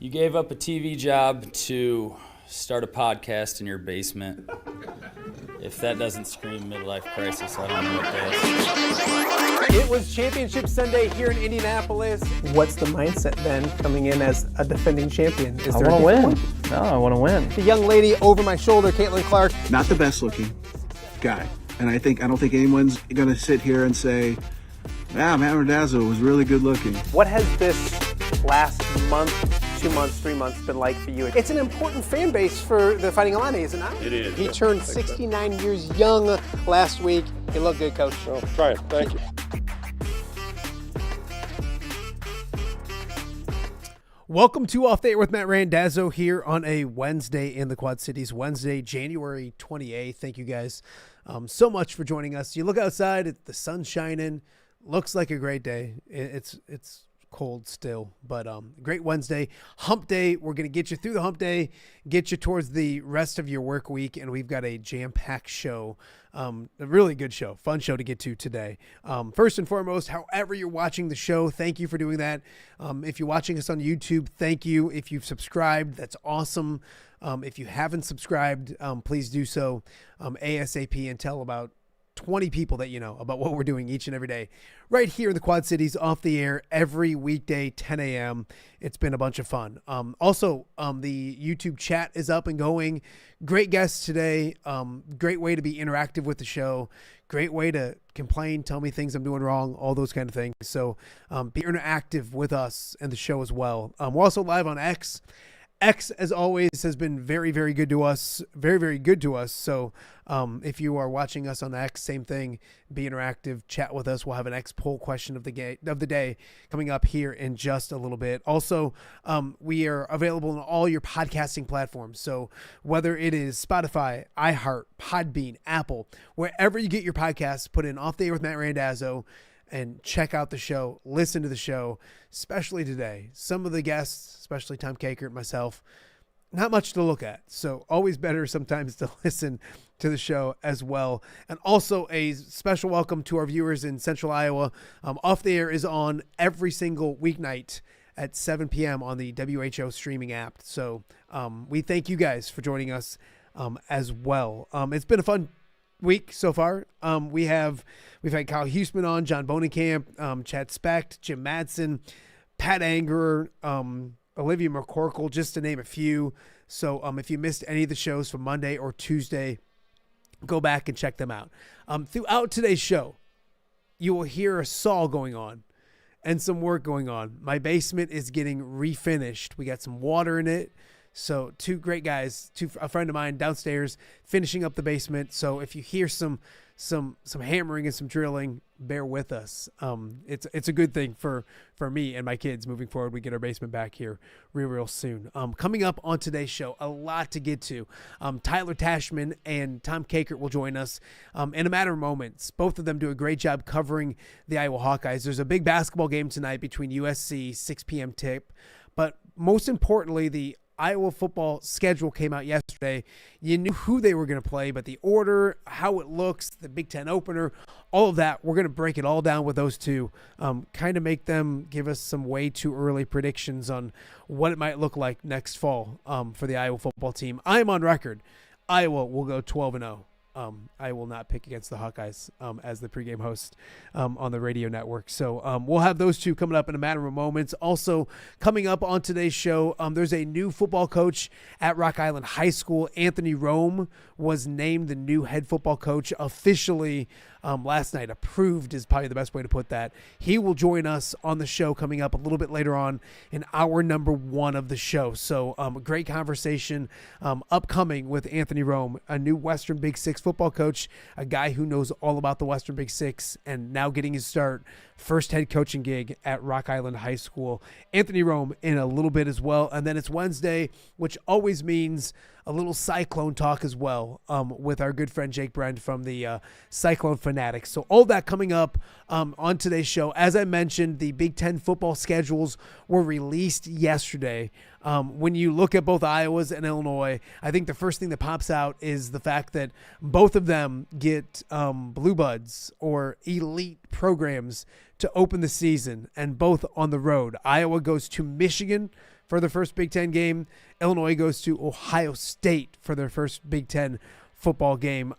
You gave up a TV job to start a podcast in your basement. If that doesn't scream midlife crisis, I don't know what does. It was Championship Sunday here in Indianapolis. What's the mindset then coming in as a defending champion? I want to win. No, I want to win. The young lady over my shoulder, Caitlin Clark. Not the best looking guy. And I don't think anyone's going to sit here and say, Matt Randazzo was really good looking. What has this last month, 2 months, 3 months been like for you? It's an important fan base for the Fighting Illini, is it not? It is. He turned 69 years young last week. You look good, Coach. Well, try it. Thank you. Welcome to Off the Air with Matt Randazzo here on a Wednesday in the Quad Cities, Wednesday, January 28th. Thank you guys so much for joining us. You look outside, the sun's shining, looks like a great day. It's cold still, but great Wednesday. Hump Day, we're going to get you through the Hump Day, get you towards the rest of your work week, and we've got a jam-packed show, a really good show, fun show to get to today. First and foremost, however you're watching the show, thank you for doing that. If you're watching us on YouTube, thank you. If you've subscribed, that's awesome. If you haven't subscribed, please do so ASAP and tell about 20 people that you know about what we're doing each and every day right here in the Quad Cities, off the air every weekday, 10 a.m. It's been a bunch of fun. Also, the YouTube chat is up and going. Great guests today. Great way to be interactive with the show. Great way to complain, tell me things I'm doing wrong, all those kind of things. So be interactive with us and the show as well. We're also live on X. X, as always, has been very, very good to us. Very, very good to us. So if you are watching us on X, same thing. Be interactive. Chat with us. We'll have an X poll question of the day coming up here in just a little bit. Also, we are available on all your podcasting platforms. So whether it is Spotify, iHeart, Podbean, Apple, wherever you get your podcasts, put in Off the Air with Matt Randazzo and check out the show, listen to the show, especially today. Some of the guests, especially Tom Kakert, myself, not much to look at. So always better sometimes to listen to the show as well. And also a special welcome to our viewers in Central Iowa. Off the Air is on every single weeknight at 7 p.m. on the WHO streaming app. So we thank you guys for joining us as well. It's been a fun week so far. We've had Kyle Huseman on, John Bonenkamp, Chad Specht, Jim Madsen, Pat Angerer, Olivia McCorkle, just to name a few. So if you missed any of the shows from Monday or Tuesday, go back and check them out. Throughout today's show, you will hear a saw going on and some work going on. My basement is getting refinished. We got some water in it. So two great guys, a friend of mine downstairs finishing up the basement. So if you hear some hammering and some drilling, bear with us. It's a good thing for me and my kids moving forward. We get our basement back here real soon. Coming up on today's show, a lot to get to. Tyler Tachman and Tom Kakert will join us in a matter of moments. Both of them do a great job covering the Iowa Hawkeyes. There's a big basketball game tonight between USC, 6 p.m. tip. But most importantly, the Iowa football schedule came out yesterday. You knew who they were going to play, but the order, how it looks, the Big Ten opener, all of that, we're going to break it all down with those two, kind of make them give us some way too early predictions on what it might look like next fall for the Iowa football team. I'm on record. Iowa will go 12-0. I will not pick against the Hawkeyes as the pregame host on the radio network. So we'll have those two coming up in a matter of moments. Also coming up on today's show, there's a new football coach at Rock Island High School. Anthony Roome was named the new head football coach officially last night. Approved is probably the best way to put that. He will join us on the show coming up a little bit later on in hour number 1 of the show. So a great conversation upcoming with Anthony Roome, a new Western Big Six football coach, a guy who knows all about the Western Big Six and now getting his start, first head coaching gig at Rock Island High School. Anthony Roome in a little bit as well. And then it's Wednesday, which always means a little Cyclone talk as well with our good friend Jake Brend from the CycloneFanatic. So all that coming up on today's show. As I mentioned, the Big Ten football schedules were released yesterday. When you look at both Iowa's and Illinois, I think the first thing that pops out is the fact that both of them get Blue Buds or elite programs to open the season, and both on the road. Iowa goes to Michigan for their first Big Ten game. Illinois goes to Ohio State for their first Big Ten football game.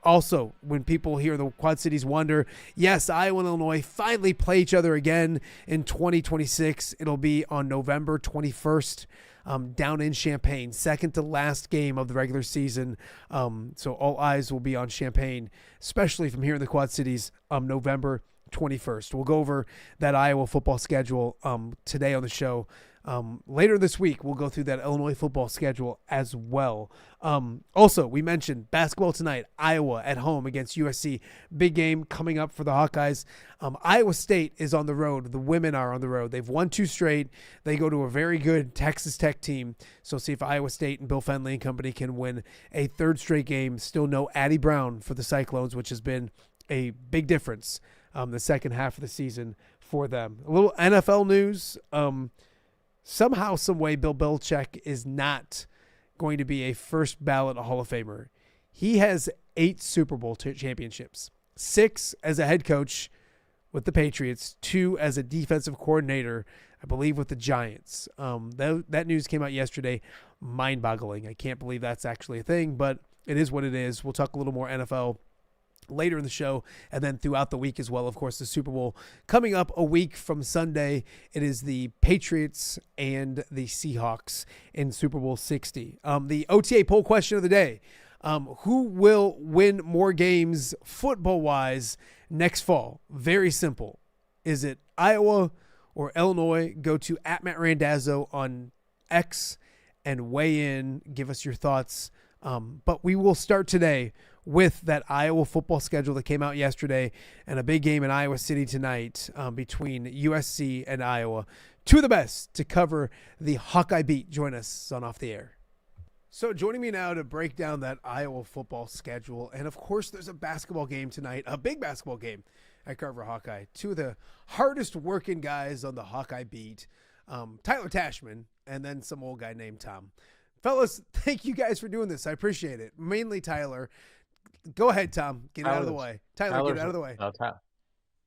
Also, when people hear the Quad Cities wonder, yes, Iowa and Illinois finally play each other again in 2026. It'll be on November 21st down in Champaign, second to last game of the regular season. So all eyes will be on Champaign, especially from here in the Quad Cities, November 21st. We'll go over that Iowa football schedule today on the show Later this week, we'll go through that Illinois football schedule as well. Also, we mentioned basketball tonight, Iowa at home against USC. Big game coming up for the Hawkeyes. Iowa State is on the road. The women are on the road. They've won 2 straight. They go to a very good Texas Tech team. So see if Iowa State and Bill Fenley and company can win a 3rd straight game. Still no Addie Brown for the Cyclones, which has been a big difference the second half of the season for them. A little NFL news. Somehow, some way, Bill Belichick is not going to be a first ballot Hall of Famer. He has 8 Super Bowl championships, 6 as a head coach with the Patriots, 2 as a defensive coordinator, I believe, with the Giants. That news came out yesterday. Mind-boggling. I can't believe that's actually a thing, but it is what it is. We'll talk a little more NFL later in the show, and then throughout the week as well. Of course, the Super Bowl coming up a week from Sunday. It is the Patriots and the Seahawks in Super Bowl 60. The OTA poll question of the day: who will win more games football-wise next fall? Very simple. Is it Iowa or Illinois? Go to @Matt Randazzo on X and weigh in. Give us your thoughts. But we will start today with that Iowa football schedule that came out yesterday and a big game in Iowa City tonight between USC and Iowa. 2 of the best to cover the Hawkeye beat. Join us on Off the Air. So joining me now to break down that Iowa football schedule, and of course there's a basketball game tonight, a big basketball game at Carver Hawkeye. 2 of the hardest working guys on the Hawkeye beat, Tyler Tachman and then some old guy named Tom. Fellas, thank you guys for doing this. I appreciate it. Mainly Tyler. Go ahead, Tom. Get out of the way. Tyler, get out of the way.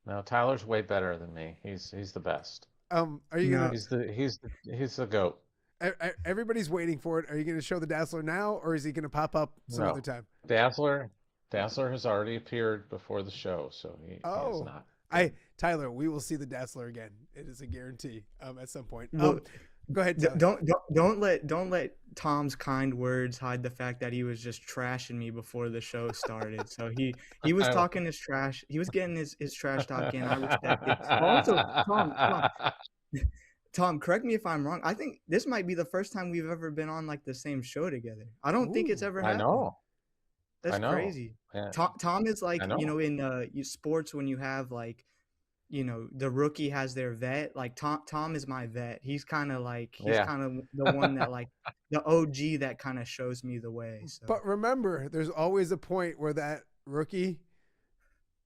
No, Tyler's way better than me. He's the best. Are you gonna? He's the GOAT. Everybody's waiting for it. Are you going to show the Dazzler now, or is he going to pop up some other time? Dazzler has already appeared before the show, so he is not. Tyler, we will see the Dazzler again. It is a guarantee. At some point. Well, go ahead. Tyler. Don't let Tom's kind words hide the fact that he was just trashing me before the show started. So he was talking his trash. He was getting his trash talk in. I respect it. Also, Tom, correct me if I'm wrong. I think this might be the first time we've ever been on like the same show together. I don't think it's ever happened. I know. That's crazy. Yeah. Tom is like, in sports when you have like, the rookie has their vet. Like Tom is my vet. He's kind of the one that like the OG that kind of shows me the way. So. But remember, there's always a point where that rookie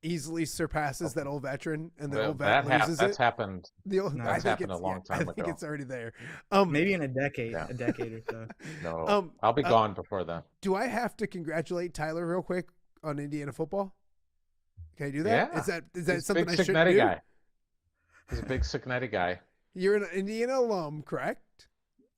easily surpasses that old veteran, and the old vet loses it. That's happened. That's happened a long time ago. I think it's already there. Maybe in a decade or so. No, I'll be gone before then. Do I have to congratulate Tyler real quick on Indiana football? Can I do that? Yeah. Is that something I should do? Guy. He's a big Cincinnati guy. You're an Indiana alum, correct?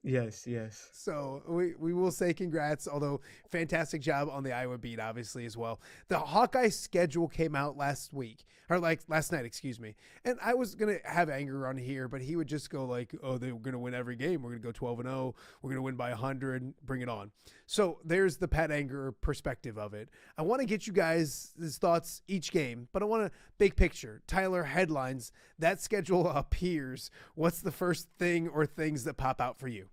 Yes. So we will say congrats, although fantastic job on the Iowa beat, obviously, as well. The Hawkeye schedule came out last night, excuse me. And I was going to have Anger on here, but he would just go like, oh, they're going to win every game. We're going to go 12-0. We're going to win by 100. Bring it on. So there's the Pat Anger perspective of it. I want to get you guys' thoughts each game, but I want a big picture. Tyler, headlines. That schedule appears. What's the first thing or things that pop out for you?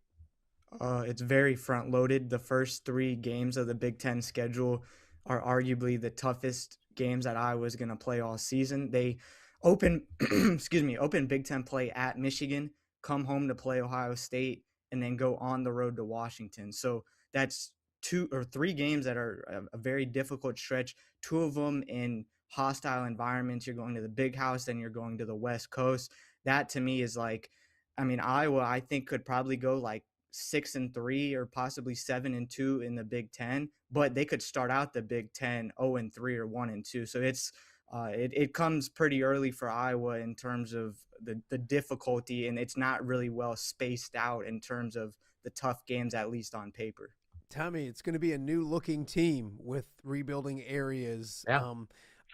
It's very front loaded. The first 3 games of the Big Ten schedule are arguably the toughest games that I was going to play all season. They open Big Ten play at Michigan, come home to play Ohio State, and then go on the road to Washington. So that's 2 or 3 games that are a very difficult stretch. 2 of them in hostile environments. You're going to the Big House, then you're going to the West Coast. That to me is like, Iowa, I think could probably go like 6-3 or possibly 7-2 in the Big Ten, but they could start out the Big Ten 0-3 or 1-2. So it's it comes pretty early for Iowa in terms of the difficulty, and it's not really well spaced out in terms of the tough games, at least on paper. Tommy, it's going to be a new looking team with rebuilding areas. Yeah.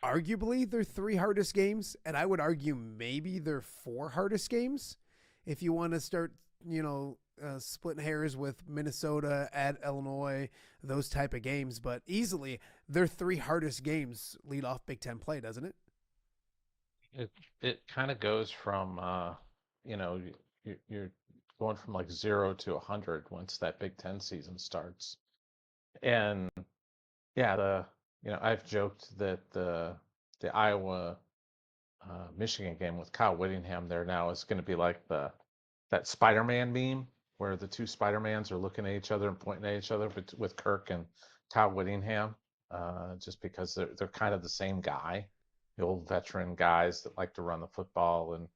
Arguably their 3 hardest games, and I would argue maybe their 4 hardest games if you want to start, splitting hairs with Minnesota at Illinois, those type of games. But easily their 3 hardest games lead off Big Ten play, doesn't it? It kind of goes from you're going from like 0 to 100 once that Big Ten season starts. And yeah, I've joked that the Iowa Michigan game with Kyle Whittingham there now is going to be like that Spider-Man meme where the two Spider-Mans are looking at each other and pointing at each other with Kirk and Kyle Whittingham, just because they're kind of the same guy, the old veteran guys that like to run the football and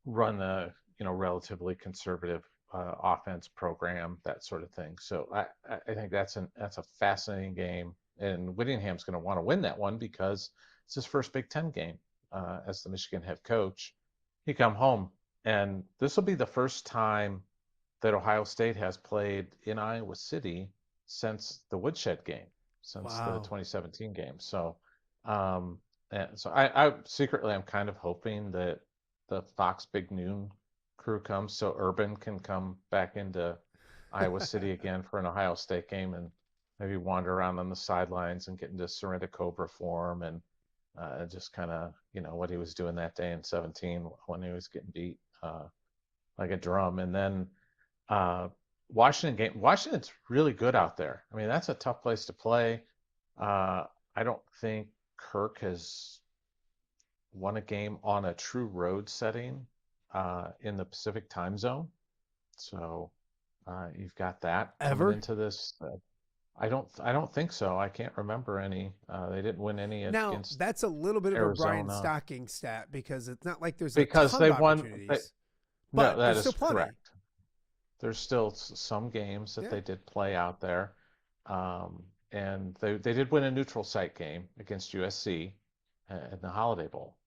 run the relatively conservative offense program, that sort of thing. So I think that's a fascinating game, and Whittingham's going to want to win that one because it's his first Big Ten game as the Michigan head coach. He come home, and this will be the first time that Ohio State has played in Iowa City since the Woodshed game, since the 2017 game. So, and so I secretly I'm kind of hoping that the Fox Big Noon crew comes so Urban can come back into Iowa City again for an Ohio State game and maybe wander around on the sidelines and get into Sorrento Cobra form and just kind of what he was doing that day in 17 when he was getting beat like a drum. And then Washington's really good out there. I mean, that's a tough place to play. I don't think Kirk has won a game on a true road setting in the Pacific time zone. So you've got that Ever? coming into this. I don't think so. I can't remember any. They didn't win any Now, against that's a little bit of a Brian Arizona. Stocking stat because it's not like there's Because a ton they of won. opportunities. No, But that there's is still plenty. correct. There's still some games that they did play out there. And they did win a neutral site game against USC in the Holiday Bowl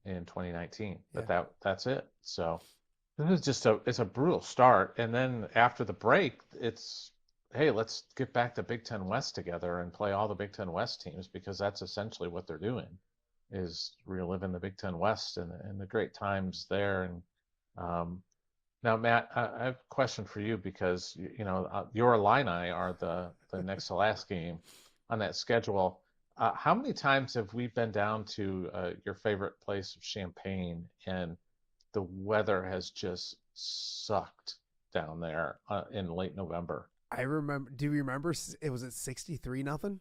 in 2019. But that's it. So this is just it's a brutal start. And then after the break, it's, hey, let's get back to Big Ten West together and play all the Big Ten West teams, because that's essentially what they're doing, is reliving the Big Ten West and the great times there. And now, Matt, I have a question for you, because your Illini are the next to last game on that schedule. How many times have we been down to your favorite place of Champaign, and the weather has just sucked down there in late November? I remember. Do you remember? It was at 63-0.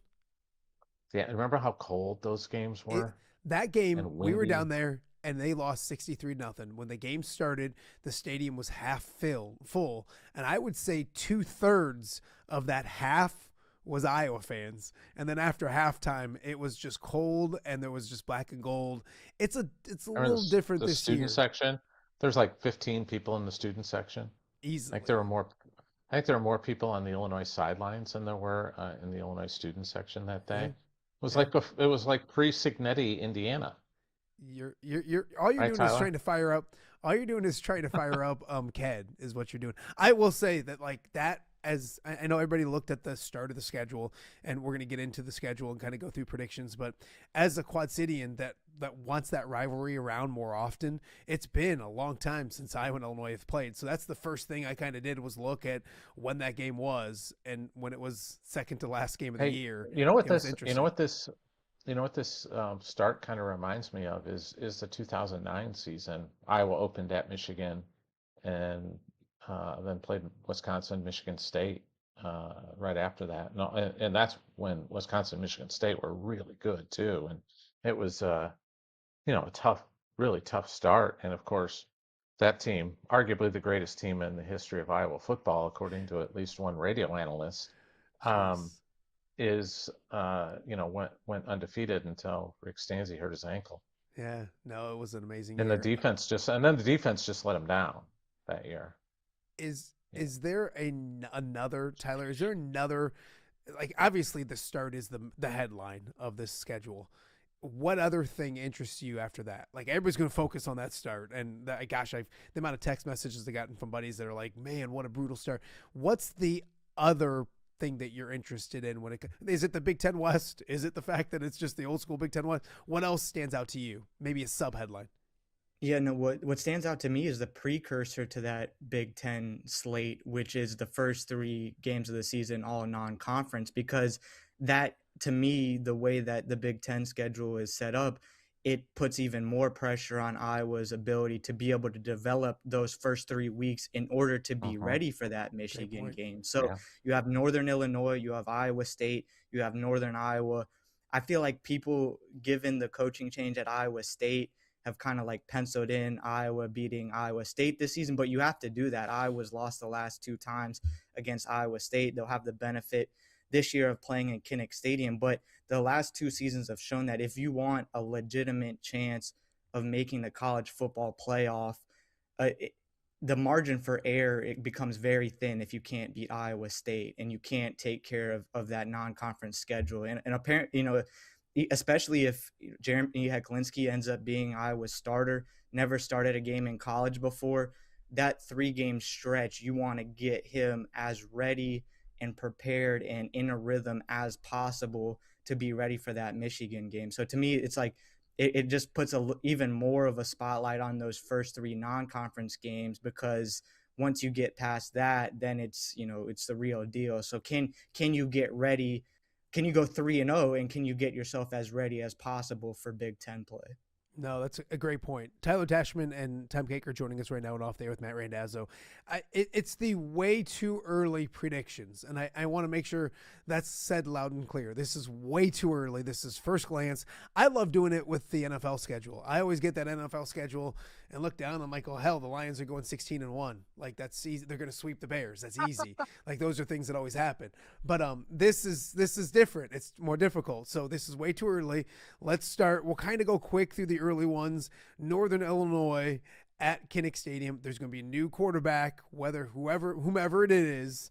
Yeah, remember how cold those games were? That game, And we were windy. down there and they lost 63-0. When the game started, the stadium was half full, and I would say 2/3 of that half was Iowa fans. And then after halftime, it was just cold and there was just black and gold. It's a Remember little different the this student year. section? There's like 15 people in the student section. Easily. I think there were more people on the Illinois sidelines than there were in the Illinois student section that day. Yeah. It was like pre-Signetti, Indiana. You're all you're Right, doing is Tyler? trying to fire up. All you're doing is trying to fire up KED is what you're doing. I will say that, like, that, as I know everybody looked at the start of the schedule, and we're going to get into the schedule and kind of go through predictions, but as a Quad Cityan that wants that rivalry around more often, it's been a long time since Iowa and Illinois have played. So that's the first thing I kind of did, was look at when that game was, and when it was second to last game of the year. You know what it was this? You interesting. know what this start kind of reminds me of is the 2009 season. Iowa opened at Michigan, and then played Wisconsin, Michigan State right after that. No, and that's when Wisconsin, Michigan State were really good too. And it was a really tough start. And of course, that team, arguably the greatest team in the history of Iowa football, according to at least one radio analyst, Jeez. went undefeated until Rick Stanzi hurt his ankle. Yeah, no, it was an amazing And year. the defense just let him down that year. Is there another, Tyler? Is there another, like, obviously the start is the headline of this schedule. What other thing interests you after that? Like, everybody's going to focus on that start, and the amount of text messages I gotten from buddies that are like, "Man, what a brutal start." What's the other thing that you're interested in is it the Big Ten West? Is it the fact that it's just the old school Big Ten West? What else stands out to you? Maybe a sub headline. Yeah, no, what stands out to me is the precursor to that Big Ten slate, which is the first 3 games of the season, all non-conference, because that, to me, the way that the Big Ten schedule is set up, it puts even more pressure on Iowa's ability to be able to develop those first 3 weeks in order to be ready for that Michigan game. So you have Northern Illinois, you have Iowa State, you have Northern Iowa. I feel like people, given the coaching change at Iowa State, have kind of like penciled in Iowa beating Iowa State this season, but you have to do that. Iowa's lost the last 2 times against Iowa State. They'll have the benefit this year of playing in Kinnick Stadium, but the last 2 seasons have shown that if you want a legitimate chance of making the college football playoff, the margin for error, it becomes very thin if you can't beat Iowa State and you can't take care of that non-conference schedule. And apparently, especially if Jeremy Hecklinski ends up being Iowa's starter, never started a game in college before, that 3-game stretch, you want to get him as ready and prepared and in a rhythm as possible to be ready for that Michigan game. So to me, it's like it just puts even more of a spotlight on those first 3 non-conference games, because once you get past that, then it's the real deal. So can you get ready? Can you go 3-0 and can you get yourself as ready as possible for Big Ten play? No, that's a great point. Tyler Tachman and Tom Kakert joining us right now and off there with Matt Randazzo. It's the way too early predictions, and I want to make sure that's said loud and clear. This is way too early. This is first glance. I love doing it with the NFL schedule. I always get that NFL schedule and look down. I'm like, oh, hell, the Lions are going 16-1. Like, that's easy. They're going to sweep the Bears. That's easy. Like, those are things that always happen. But this is different. It's more difficult. So this is way too early. Let's start. We'll kind of go quick through the early ones. Northern Illinois at Kinnick Stadium. There's going to be a new quarterback, whomever it is.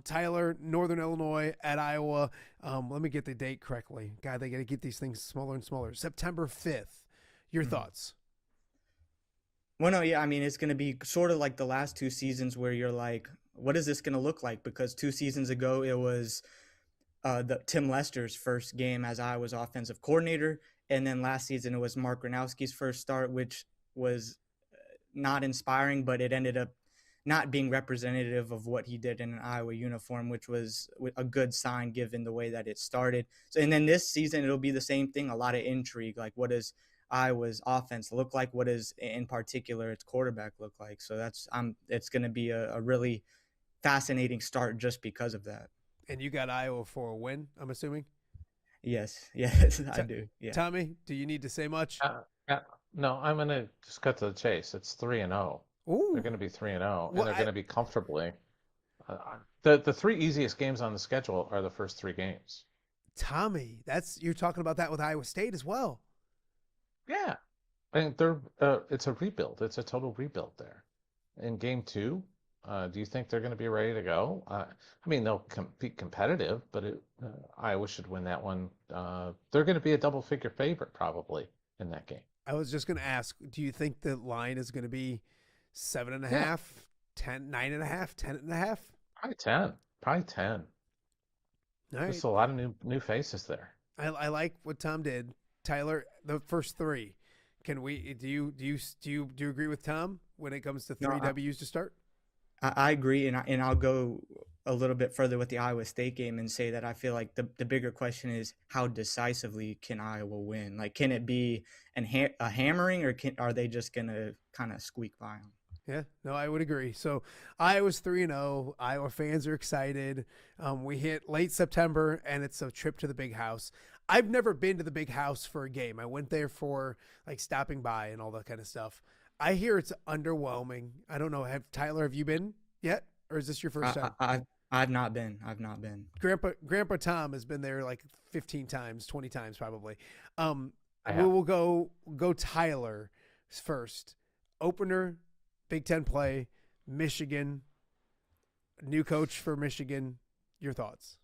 Tyler, Northern Illinois at Iowa. Let me get the date correctly. God, they got to get these things smaller and smaller. September 5th. Your thoughts? Well, no, yeah, I mean, it's going to be sort of like the last 2 seasons where you're like, what is this going to look like? Because 2 seasons ago, it was Tim Lester's first game as Iowa's offensive coordinator. And then last season, it was Mark Gronowski's first start, which was not inspiring, but it ended up not being representative of what he did in an Iowa uniform, which was a good sign given the way that it started. So, and then this season, it'll be the same thing, a lot of intrigue. Like, what does Iowa's offense look like? What does, in particular, its quarterback look like? So it's going to be a really fascinating start just because of that. And you got Iowa for a win, I'm assuming? Yes, I do. Yeah. Tommy, do you need to say much? No, I'm going to just cut to the chase. It's 3-0. Ooh. They're going to be 3-0, and they're going to be comfortably. The 3 easiest games on the schedule are the first 3 games. Tommy, you're talking about that with Iowa State as well. Yeah, I mean it's a rebuild. It's a total rebuild there. In game 2, do you think they're going to be ready to go? I mean, they'll be competitive, but Iowa should win that one. They're going to be a double-figure favorite probably in that game. I was just going to ask, do you think the line is going to be 7.5, 10, 9.5, 10.5? Probably 10. All right. There's a lot of new faces there. I like what Tom did. Tyler, the first 3. Do you agree with Tom when it comes to 3 W's to start? I agree, and I'll go a little bit further with the Iowa State game and say that I feel like the bigger question is how decisively can Iowa win? Like, can it be a hammering, or are they just going to kind of squeak by them? Yeah, no, I would agree. So Iowa's 3-0. Iowa fans are excited. We hit late September, and it's a trip to the Big House. I've never been to the Big House for a game. I went there for like stopping by and all that kind of stuff. I hear it's underwhelming. I don't know. Tyler, have you been yet, or is this your first time? I've not been. Grandpa Tom has been there like 15 times, 20 times probably. We will go Tyler first. Opener, Big Ten play, Michigan, new coach for Michigan. Your thoughts?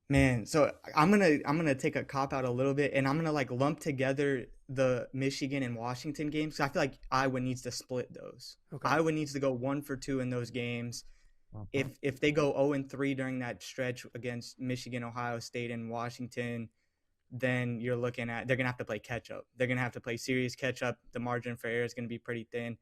Man, so I'm gonna take a cop out a little bit, and I'm gonna like lump together the Michigan and Washington games, because I feel like Iowa needs to split those. Okay. Iowa needs to go 1 for 2 in those games. If they go 0-3 during that stretch against Michigan, Ohio State, and Washington, then you're looking at they're gonna have to play catch up. They're gonna have to play serious catch up. The margin for error is gonna be pretty thin.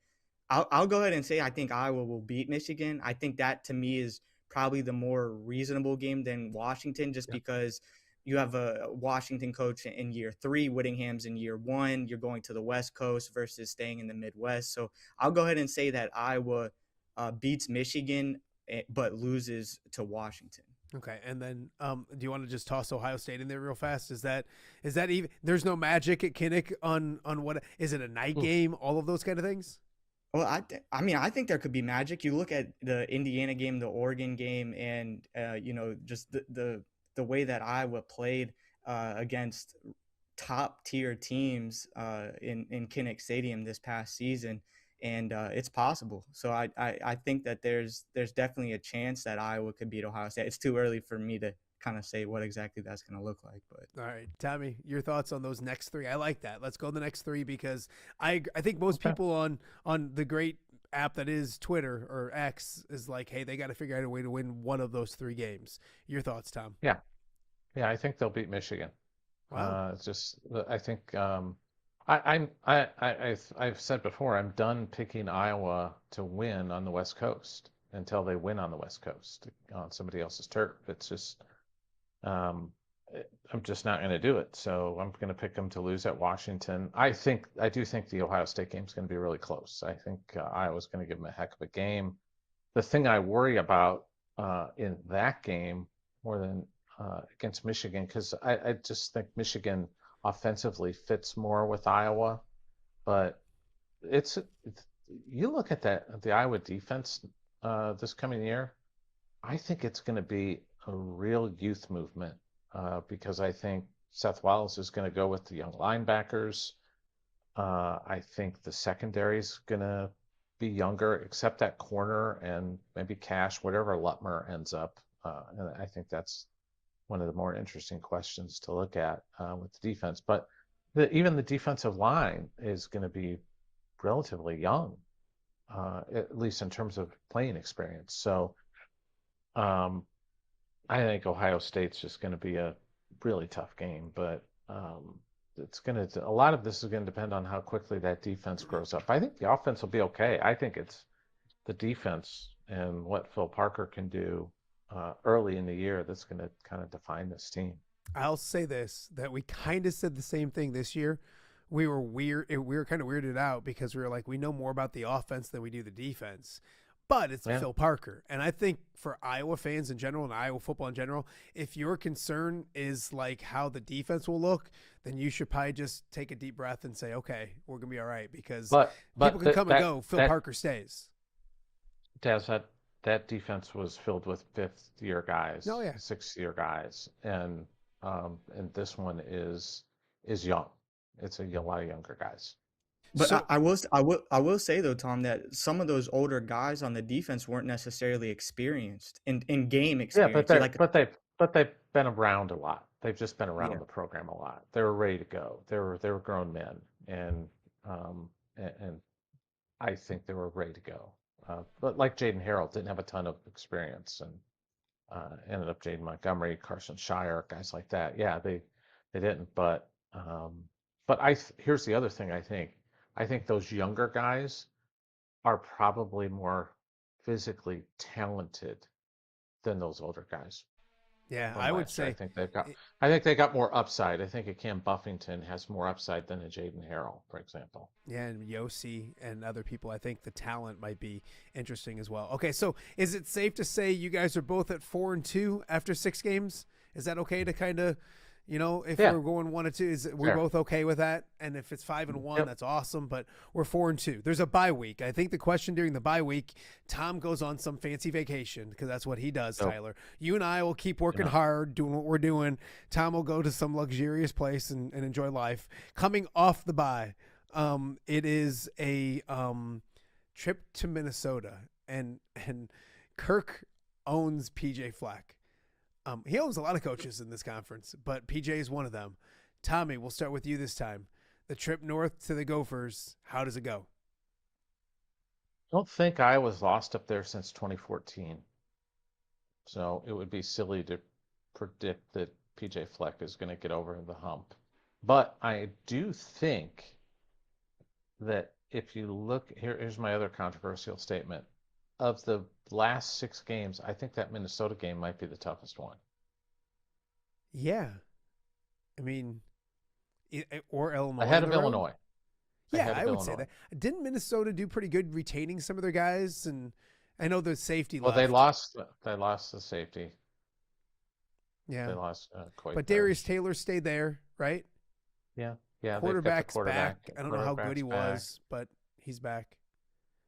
I'll go ahead and say I think Iowa will beat Michigan. I think that to me is probably the more reasonable game than Washington, just because you have a Washington coach in year 3, Whittingham's in year 1. You're going to the West Coast versus staying in the Midwest. So I'll go ahead and say that Iowa beats Michigan, but loses to Washington. Okay, and then do you want to just toss Ohio State in there real fast? Is that even? There's no magic at Kinnick on what is it, a night game? All of those kind of things. Well, I think there could be magic. You look at the Indiana game, the Oregon game, and just the way that Iowa played against top tier teams in Kinnick Stadium this past season. And it's possible. So I think that there's definitely a chance that Iowa could beat Ohio State. It's too early for me to kind of say what exactly that's going to look like. But all right, Tommy, your thoughts on those next 3? I like that. Let's go to the next 3 because I think most people on the great app that is Twitter or X is like, hey, they got to figure out a way to win one of those 3 games. Your thoughts, Tom? Yeah, I think they'll beat Michigan. Wow. It's just I think. I've said before, I'm done picking Iowa to win on the West Coast until they win on the West Coast on somebody else's turf. It's just, I'm just not going to do it. So I'm going to pick them to lose at Washington. I do think the Ohio State game is going to be really close. I think Iowa's going to give them a heck of a game. The thing I worry about in that game more than against Michigan, because I just think Michigan offensively fits more with Iowa, but you look at the Iowa defense this coming year, I think it's going to be a real youth movement because I think Seth Wallace is going to go with the young linebackers. I think the secondary is going to be younger, except that corner and maybe Cash, whatever Lutmer ends up. And I think that's one of the more interesting questions to look at with the defense. But even the defensive line is going to be relatively young, at least in terms of playing experience. So I think Ohio State's just going to be a really tough game. But a lot of this is going to depend on how quickly that defense grows up. I think the offense will be okay. I think it's the defense and what Phil Parker can do early in the year that's going to kind of define this team. I'll say this, that we kind of said the same thing this year. We were kind of weirded out because we were like, we know more about the offense than we do the defense, but it's Phil Parker. And I think for Iowa fans in general and Iowa football in general, if your concern is like how the defense will look, then you should probably just take a deep breath and say, okay, we're going to be all right, because people can come and go. Phil Parker stays. Daz, that defense was filled with 5th-year guys, 6th-year guys, and this one is young. It's a lot of younger guys. But so, I will say though, Tom, that some of those older guys on the defense weren't necessarily experienced in game experience. Yeah, but they've been around a lot. They've just been around the program a lot. They were ready to go. They were grown men, and I think they were ready to go. But like Jaden Harrell, didn't have a ton of experience, and ended up Jaden Montgomery, Carson Shire, guys like that. Yeah, they didn't. But here's the other thing. I think those younger guys are probably more physically talented than those older guys. Yeah, I would say. I think they got more upside. I think a Cam Buffington has more upside than a Jaden Harrell, for example. Yeah, and Yossi and other people. I think the talent might be interesting as well. Okay, so is it safe to say you guys are both at 4-2 after 6 games? Is that okay to kind of, if we're going 1-2, we're both okay with that? And if it's 5-1, that's awesome. But we're 4-2. There's a bye week. I think the question during the bye week, Tom goes on some fancy vacation because that's what he does. Tyler, you and I will keep working hard, doing what we're doing. Tom will go to some luxurious place and enjoy life. Coming off the bye, it is a trip to Minnesota, and Kirk owns PJ Fleck. He owns a lot of coaches in this conference, but PJ is one of them. Tommy, we'll start with you this time. The trip north to the Gophers, how does it go? I don't think Iowa's lost up there since 2014. So it would be silly to predict that PJ Fleck is going to get over the hump. But I do think that if you look, here's my other controversial statement. Of the last 6 games, I think that Minnesota game might be the toughest one. Yeah. I mean, or Illinois. Ahead on of the road. Illinois. Yeah, Ahead of I would say Illinois. that. Didn't Minnesota do pretty good retaining some of their guys? And I know the safety Well, left. they lost. They lost the safety. Yeah, They lost quite. but Darius Taylor stayed there, right? Yeah, yeah. Quarterback's quarterback. back. I don't know how good he was, but he's back.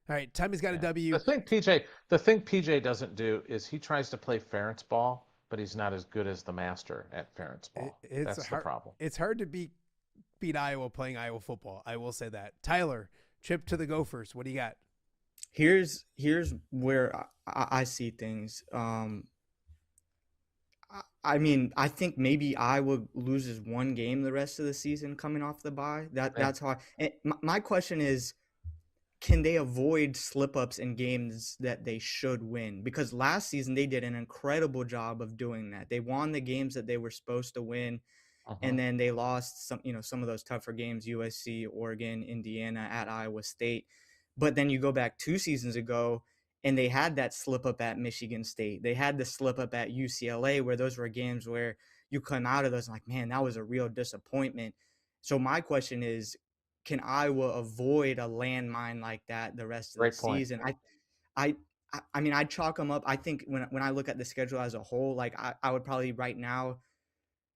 All right, Tommy's got a W. The thing PJ doesn't do is he tries to play Ferentz ball, but he's not as good as the master at Ferentz ball. That's the problem. It's hard to beat Iowa playing Iowa football. I will say that. Tyler, trip to the Gophers. What do you got? Here's where I see things. I mean, I think maybe Iowa loses one game the rest of the season coming off the bye. That's how. My question is, can they avoid slip-ups in games that they should win? Because last season they did an incredible job of doing that. They won the games that they were supposed to win, and then they lost some of those tougher games: USC, Oregon, Indiana, at Iowa State. But then you go back 2 seasons ago, and they had that slip-up at Michigan State. They had the slip-up at UCLA, where those were games where you come out of those like, man, that was a real disappointment. So my question is, can Iowa avoid a landmine like that the rest of the season? I mean, I chalk them up. I think when I look at the schedule as a whole, like I would probably right now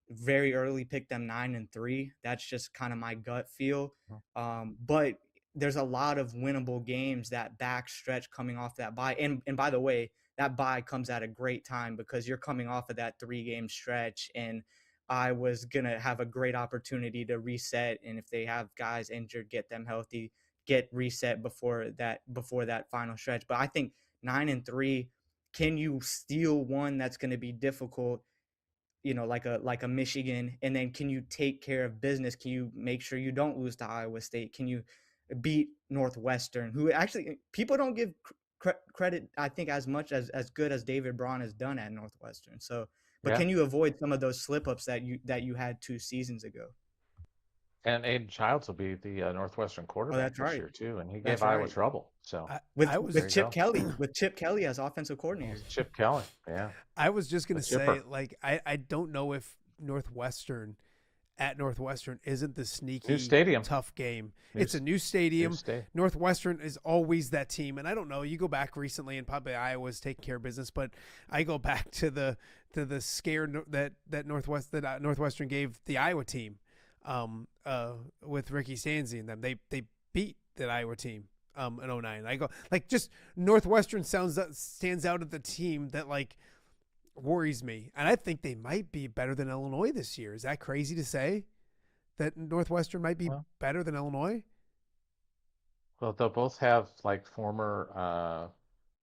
very early pick them 9-3. That's just kind of my gut feel. But there's a lot of winnable games that back stretch coming off that bye. And by the way, that bye comes at a great time because you're coming off of that 3-game stretch, and I was going to have a great opportunity to reset. And if they have guys injured, get them healthy, get reset before that final stretch. But I think 9-3, can you steal one that's going to be difficult, like a Michigan? And then can you take care of business? Can you make sure you don't lose to Iowa State? Can you beat Northwestern, who actually people don't give credit, I think, as much as good as David Braun has done at Northwestern. So, but can you avoid some of those slip-ups that you had 2 seasons ago? And Aiden Childs will be the Northwestern quarterback this year too, and he gave Iowa trouble. So with Chip Kelly as offensive coordinator. Chip Kelly, yeah. I was just gonna say, like, I don't know if Northwestern isn't the sneaky new stadium. Tough game. It's a new stadium. Northwestern is always that team, and I don't know. You go back recently, and probably Iowa's taking care of business, but I go back to the scare that Northwestern gave the Iowa team, with Ricky Stanzi and them. They beat that Iowa team in 2009. I go like, just Northwestern stands out at the team that like worries me, and I think they might be better than Illinois this year. Is that crazy to say that Northwestern might be better than Illinois? Well, they'll both have like former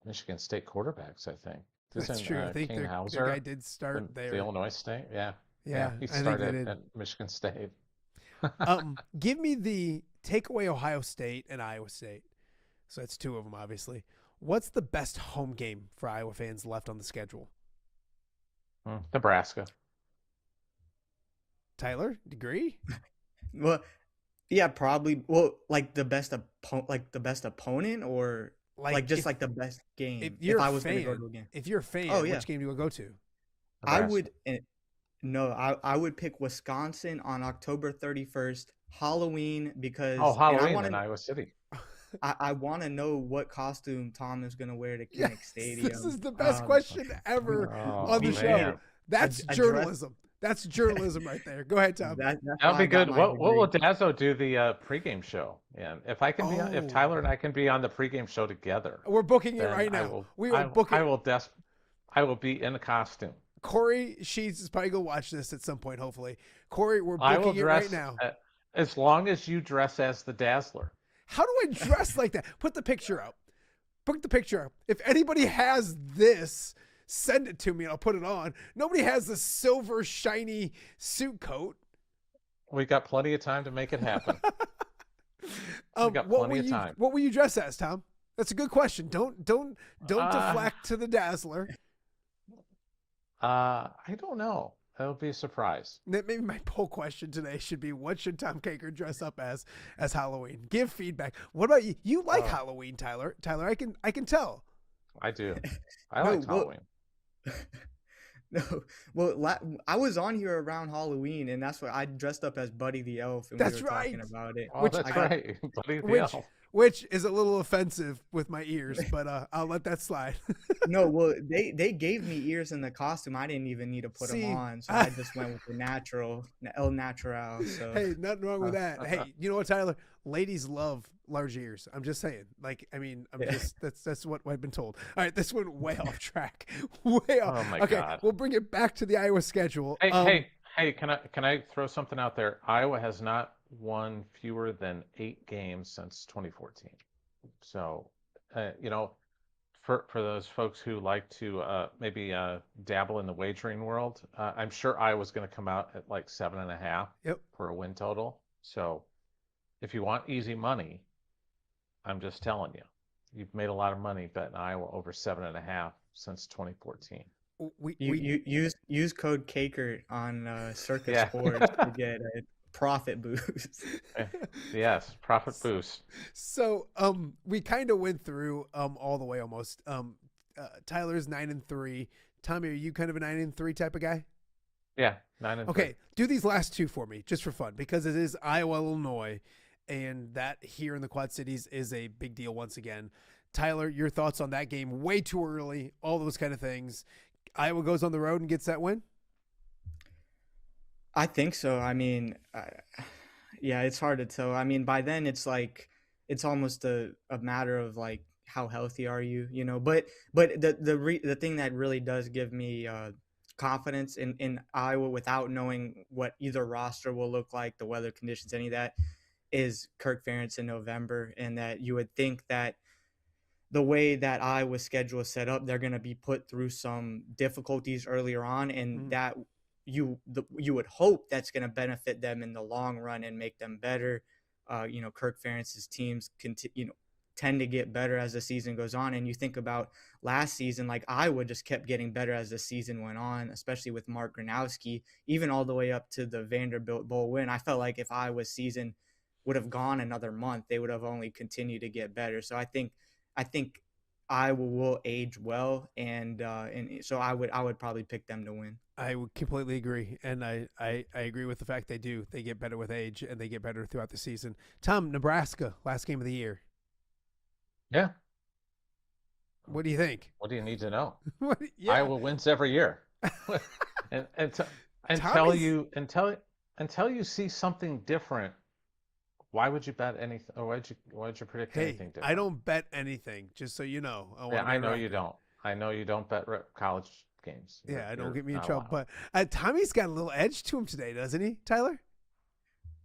Michigan State quarterbacks, I think. That's true. I think their guy did start there. The Illinois State, yeah. He I started at Michigan State. Give me the takeaway Ohio State and Iowa State. So that's 2 of them, obviously. What's the best home game for Iowa fans left on the schedule? Nebraska. Tyler, agree? Well, yeah, probably. Well, like the best opponent, or like the best game. If I was going to go to a game. If you're a fan, which game do you go to? Nebraska. I would pick Wisconsin on October 31st, Halloween, because Halloween in Iowa City. I want to know what costume Tom is going to wear to Kinnick Stadium. This is the best question ever on the show. That's journalism. That's journalism right there. Go ahead, Tom. That'll be good. What will Dazzo do the pregame show? And if I can if Tyler and I can be on the pregame show together, we're booking it right now. I will be in a costume. Corey Sheets is probably going to watch this at some point, hopefully. Corey, we're booking it right now. As long as you dress as the Dazzler. How do I dress like that? Put the picture up. Put the picture up. If anybody has this, send it to me and I'll put it on. Nobody has the silver shiny suit coat. We got plenty of time to make it happen. We got plenty of time. What will you dress as, Tom? That's a good question. Don't deflect to the Dazzler. I don't know. That'll be a surprise. Maybe my poll question today should be, what should Tom Kakert dress up as Halloween? Give feedback. What about you? You like Halloween, Tyler. Tyler, I can tell. I do. I like Halloween. No, well, I was on here around Halloween, and that's what I dressed up as Buddy the Elf, and we That's were talking right. about it. Oh, Which that's I got right. Buddy the which Elf. which is a little offensive with my ears, but I'll let that slide. no, well, they gave me ears in the costume. I didn't even need to put them See, on, so I just went with the natural, El Natural. So hey, nothing wrong with that. Hey, you know what, Tyler? Ladies love large ears. I'm just saying. Like, I mean, I'm Yeah. just that's what I've been told. All right, this went way off track. Way off. Oh my Okay, God. we'll bring it back to the Iowa schedule. Hey, can I throw something out there? Iowa has not won fewer than 8 games since 2014. So, you know, for those folks who like to maybe dabble in the wagering world, I'm sure Iowa's going to come out at like 7.5 Yep. for a win total. So, if you want easy money, I'm just telling you, you've made a lot of money betting Iowa over 7.5 since 2014. you use code Kakert on Circus Yeah. Sports to get a profit boost. Yes, profit boost. So we kind of went through all the way almost. Tyler's 9-3. Tommy, are you kind of a 9-3 type of guy? Yeah, 9-3. Okay, do these last two for me just for fun because it is Iowa, Illinois, and that here in the Quad Cities is a big deal once again. Tyler, your thoughts on that game? Way too early, all those kind of things. Iowa goes on the road and gets that win? I think so. I mean, yeah, it's hard to tell. I mean, by then it's like it's almost a matter of like how healthy are you, you know. But the thing that really does give me confidence in Iowa without knowing what either roster will look like, the weather conditions, any of that, is Kirk Ferentz in November, and that you would think that the way that Iowa's schedule is set up, they're going to be put through some difficulties earlier on, and that you would hope that's going to benefit them in the long run and make them better. You know, Kirk Ferentz's teams tend to get better as the season goes on, and you think about last season, like Iowa just kept getting better as the season went on, especially with Mark Gronowski, even all the way up to the Vanderbilt Bowl win. I felt like if Iowa's season would have gone another month, they would have only continued to get better. So I think Iowa will age well, and so I would probably pick them to win. I would completely agree, and I agree with the fact they do. They get better with age, and they get better throughout the season. Tom, Nebraska, last game of the year. Yeah. What do you think? What do you need to know? Yeah. Iowa wins every year. Until you see something different, why would you bet anything? Or why'd you predict anything different? I don't bet anything, just so you know. I know you don't. I know you don't bet college games. Yeah, don't get me in not trouble. allowed. But Tommy's got a little edge to him today, doesn't he, Tyler?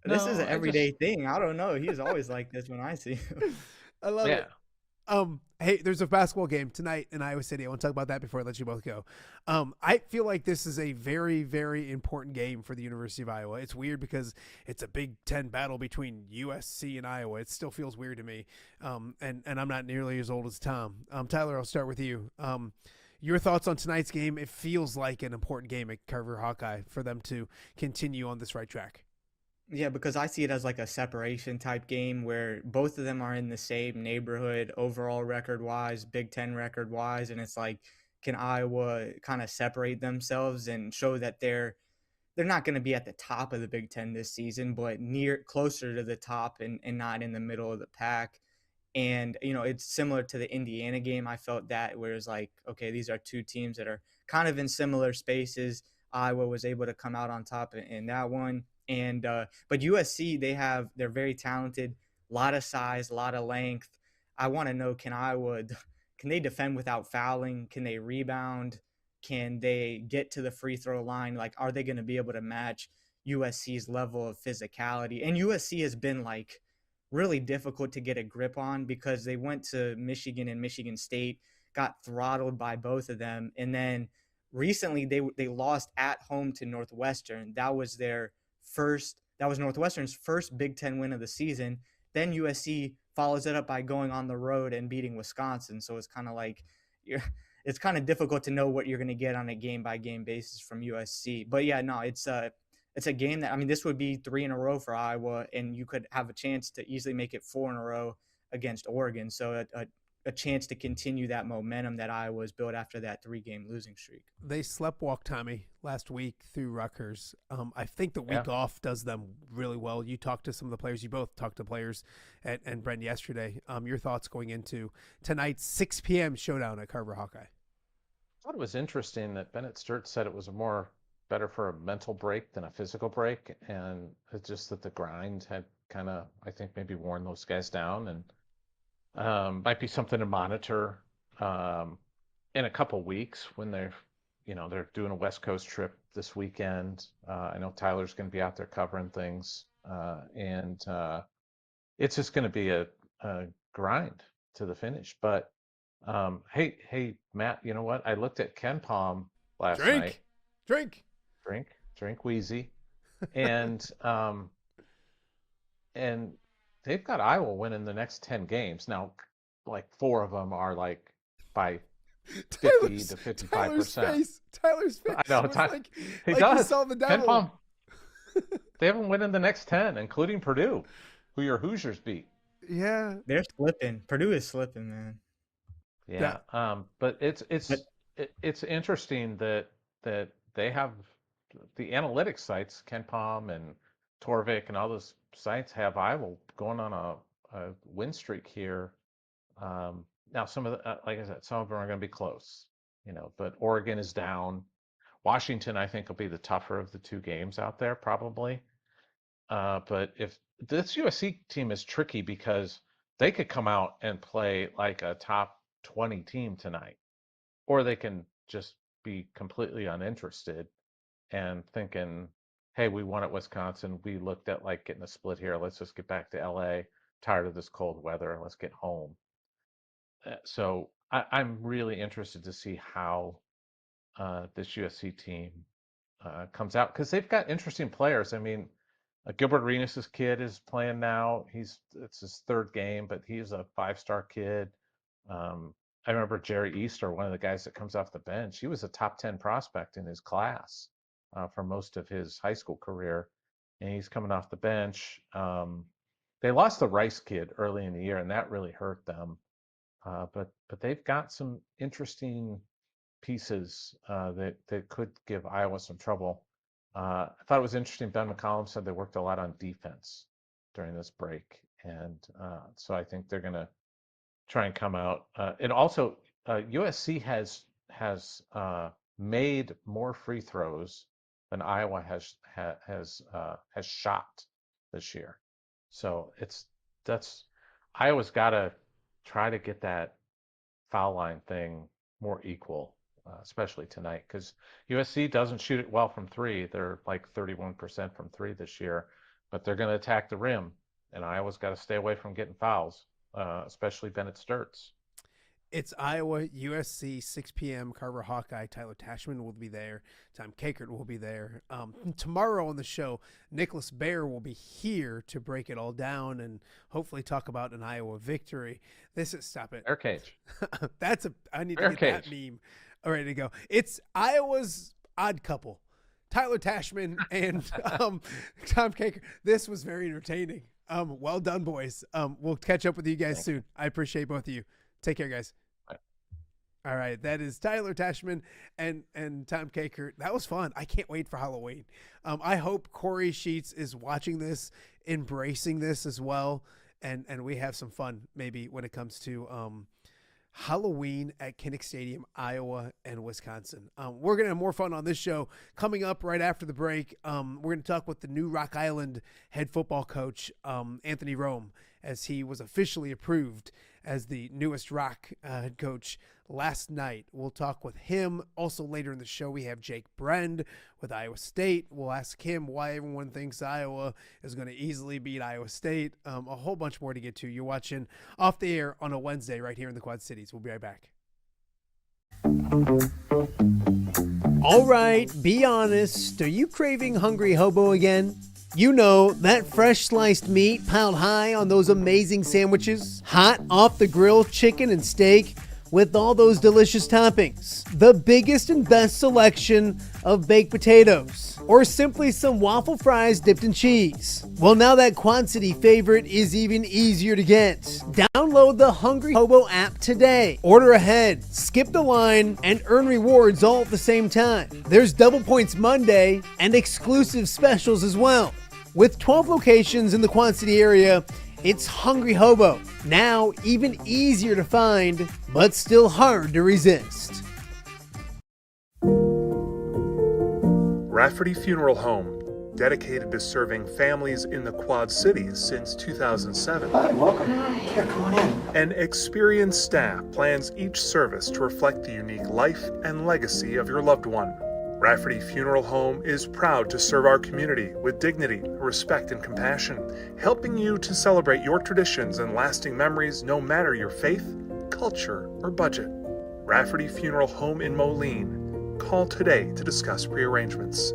This No, is an I everyday thing. I don't know. He's always like this when I see him. I love Yeah. it. Hey, there's a basketball game tonight in Iowa City. I want to talk about that before I let you both go. I feel like this is a very, very important game for the University of Iowa. It's weird because it's a Big Ten battle between USC and Iowa. It still feels weird to me. And I'm not nearly as old as Tom. Tyler, I'll start with you. Your thoughts on tonight's game? It feels like an important game at Carver Hawkeye for them to continue on this right track. Yeah, because I see it as like a separation type game where both of them are in the same neighborhood overall record wise, Big Ten record wise, and it's like, can Iowa kind of separate themselves and show that they're not going to be at the top of the Big Ten this season, but closer to the top and not in the middle of the pack. And, you know, it's similar to the Indiana game. I felt that where it's like, okay, these are two teams that are kind of in similar spaces. Iowa was able to come out on top in that one. And but USC, they're very talented, a lot of size, a lot of length. I want to know, can they defend without fouling? Can they rebound? Can they get to the free throw line? Like, are they going to be able to match USC's level of physicality? And USC has been like really difficult to get a grip on because they went to Michigan and Michigan State, got throttled by both of them, and then recently they lost at home to Northwestern. That was Northwestern's first Big Ten win of the season. Then USC follows it up by going on the road and beating Wisconsin. So it's kind of like it's kind of difficult to know what you're going to get on a game by game basis from USC. But yeah, no, it's a game that, I mean, this would be 3 in a row for Iowa, and you could have a chance to easily make it 4 in a row against Oregon. So a chance to continue that momentum that Iowa's built after that 3-game losing streak. They sleptwalked Tommy last week through Rutgers. I think the week off does them really well. You talked to some of the players. You both talked to players and Brend yesterday. Your thoughts going into tonight's 6 p.m. showdown at Carver Hawkeye? I thought it was interesting that Bennett Sturt said it was better for a mental break than a physical break, and it's just that the grind had kind of, I think, maybe worn those guys down, and might be something to monitor in a couple weeks when they're doing a West Coast trip this weekend. I know Tyler's going to be out there covering things, and it's just going to be a grind to the finish. But hey, Matt, you know what? I looked at Ken Palm last night. Drink Wheezy, and they've got Iowa winning the next 10 games. Now, like 4 of them are like by 50 to 55%. Tyler's face. I know. He does. He saw the devil. Ken Palm. They haven't won in the next 10, including Purdue, who your Hoosiers beat. Yeah, they're slipping. Purdue is slipping, man. Yeah. But it's interesting that they have the analytics sites, Ken Palm and Torvik and all those sites have Iowa going on a win streak here. Now some of the, like I said, some of them are going to be close, but Oregon is down. Washington, I think, will be the tougher of the 2 games out there, probably. But if this USC team is tricky because they could come out and play like a top 20 team tonight, or they can just be completely uninterested and thinking, hey, we won at Wisconsin. We looked at like getting a split here. Let's just get back to LA. Tired of this cold weather. Let's get home. So I'm really interested to see how this USC team comes out, because they've got interesting players. I mean, Gilbert Arenas' kid is playing now. It's his 3rd game, but he's a 5-star kid. I remember Jerry Easter, one of the guys that comes off the bench. He was a top 10 prospect in his class for most of his high school career, and he's coming off the bench. They lost the Rice kid early in the year, and that really hurt them. But they've got some interesting pieces that could give Iowa some trouble. I thought it was interesting. Ben McCollum said they worked a lot on defense during this break, and so I think they're going to try and come out. And also, USC has made more free throws than Iowa has shot this year. So that's Iowa's got to try to get that foul line thing more equal, especially tonight, because USC doesn't shoot it well from 3. They're like 31% from 3 this year, but they're going to attack the rim, and Iowa's got to stay away from getting fouls, especially Bennett Sturts. It's Iowa, USC, 6 p.m. Carver Hawkeye. Tyler Tachman will be there. Tom Kakert will be there. Tomorrow on the show, Nicholas Baer will be here to break it all down and hopefully talk about an Iowa victory. Stop it. Bear cage. I need to get that meme ready to go. It's Iowa's odd couple. Tyler Tachman and Tom Kakert. This was very entertaining. Well done, boys. We'll catch up with you guys soon. I appreciate both of you. Take care, guys. All right, that is Tyler Tachman and Tom Kakert. That was fun. I can't wait for Halloween. I hope Corey Sheets is watching this, embracing this as well, and we have some fun maybe when it comes to Halloween at Kinnick Stadium, Iowa and Wisconsin. We're going to have more fun on this show coming up right after the break. We're going to talk with the new Rock Island head football coach, Anthony Roome, as he was officially approved as the newest Rock head coach last night. We'll talk with him. Also later in the show, we have Jake Brend with Iowa State. We'll ask him why everyone thinks Iowa is going to easily beat Iowa State. A whole bunch more to get to. You're watching Off the Air on a Wednesday right here in the Quad Cities. We'll be right back. All right, be honest. Are you craving Hungry Hobo again? You know, that fresh sliced meat piled high on those amazing sandwiches, hot off the grill chicken and steak, with all those delicious toppings, the biggest and best selection of baked potatoes, or simply some waffle fries dipped in cheese. Well, now that Quad City favorite is even easier to get. Download the Hungry Hobo app today. Order ahead, skip the line, and earn rewards all at the same time. There's Double Points Monday and exclusive specials as well. With 12 locations in the Quad City area, it's Hungry Hobo. Now even easier to find, but still hard to resist. Rafferty Funeral Home, dedicated to serving families in the Quad Cities since 2007. Hi, welcome. Here, come on in. An experienced staff plans each service to reflect the unique life and legacy of your loved one. Rafferty Funeral Home is proud to serve our community with dignity, respect, and compassion, helping you to celebrate your traditions and lasting memories no matter your faith, culture, or budget. Rafferty Funeral Home in Moline. Call today to discuss prearrangements.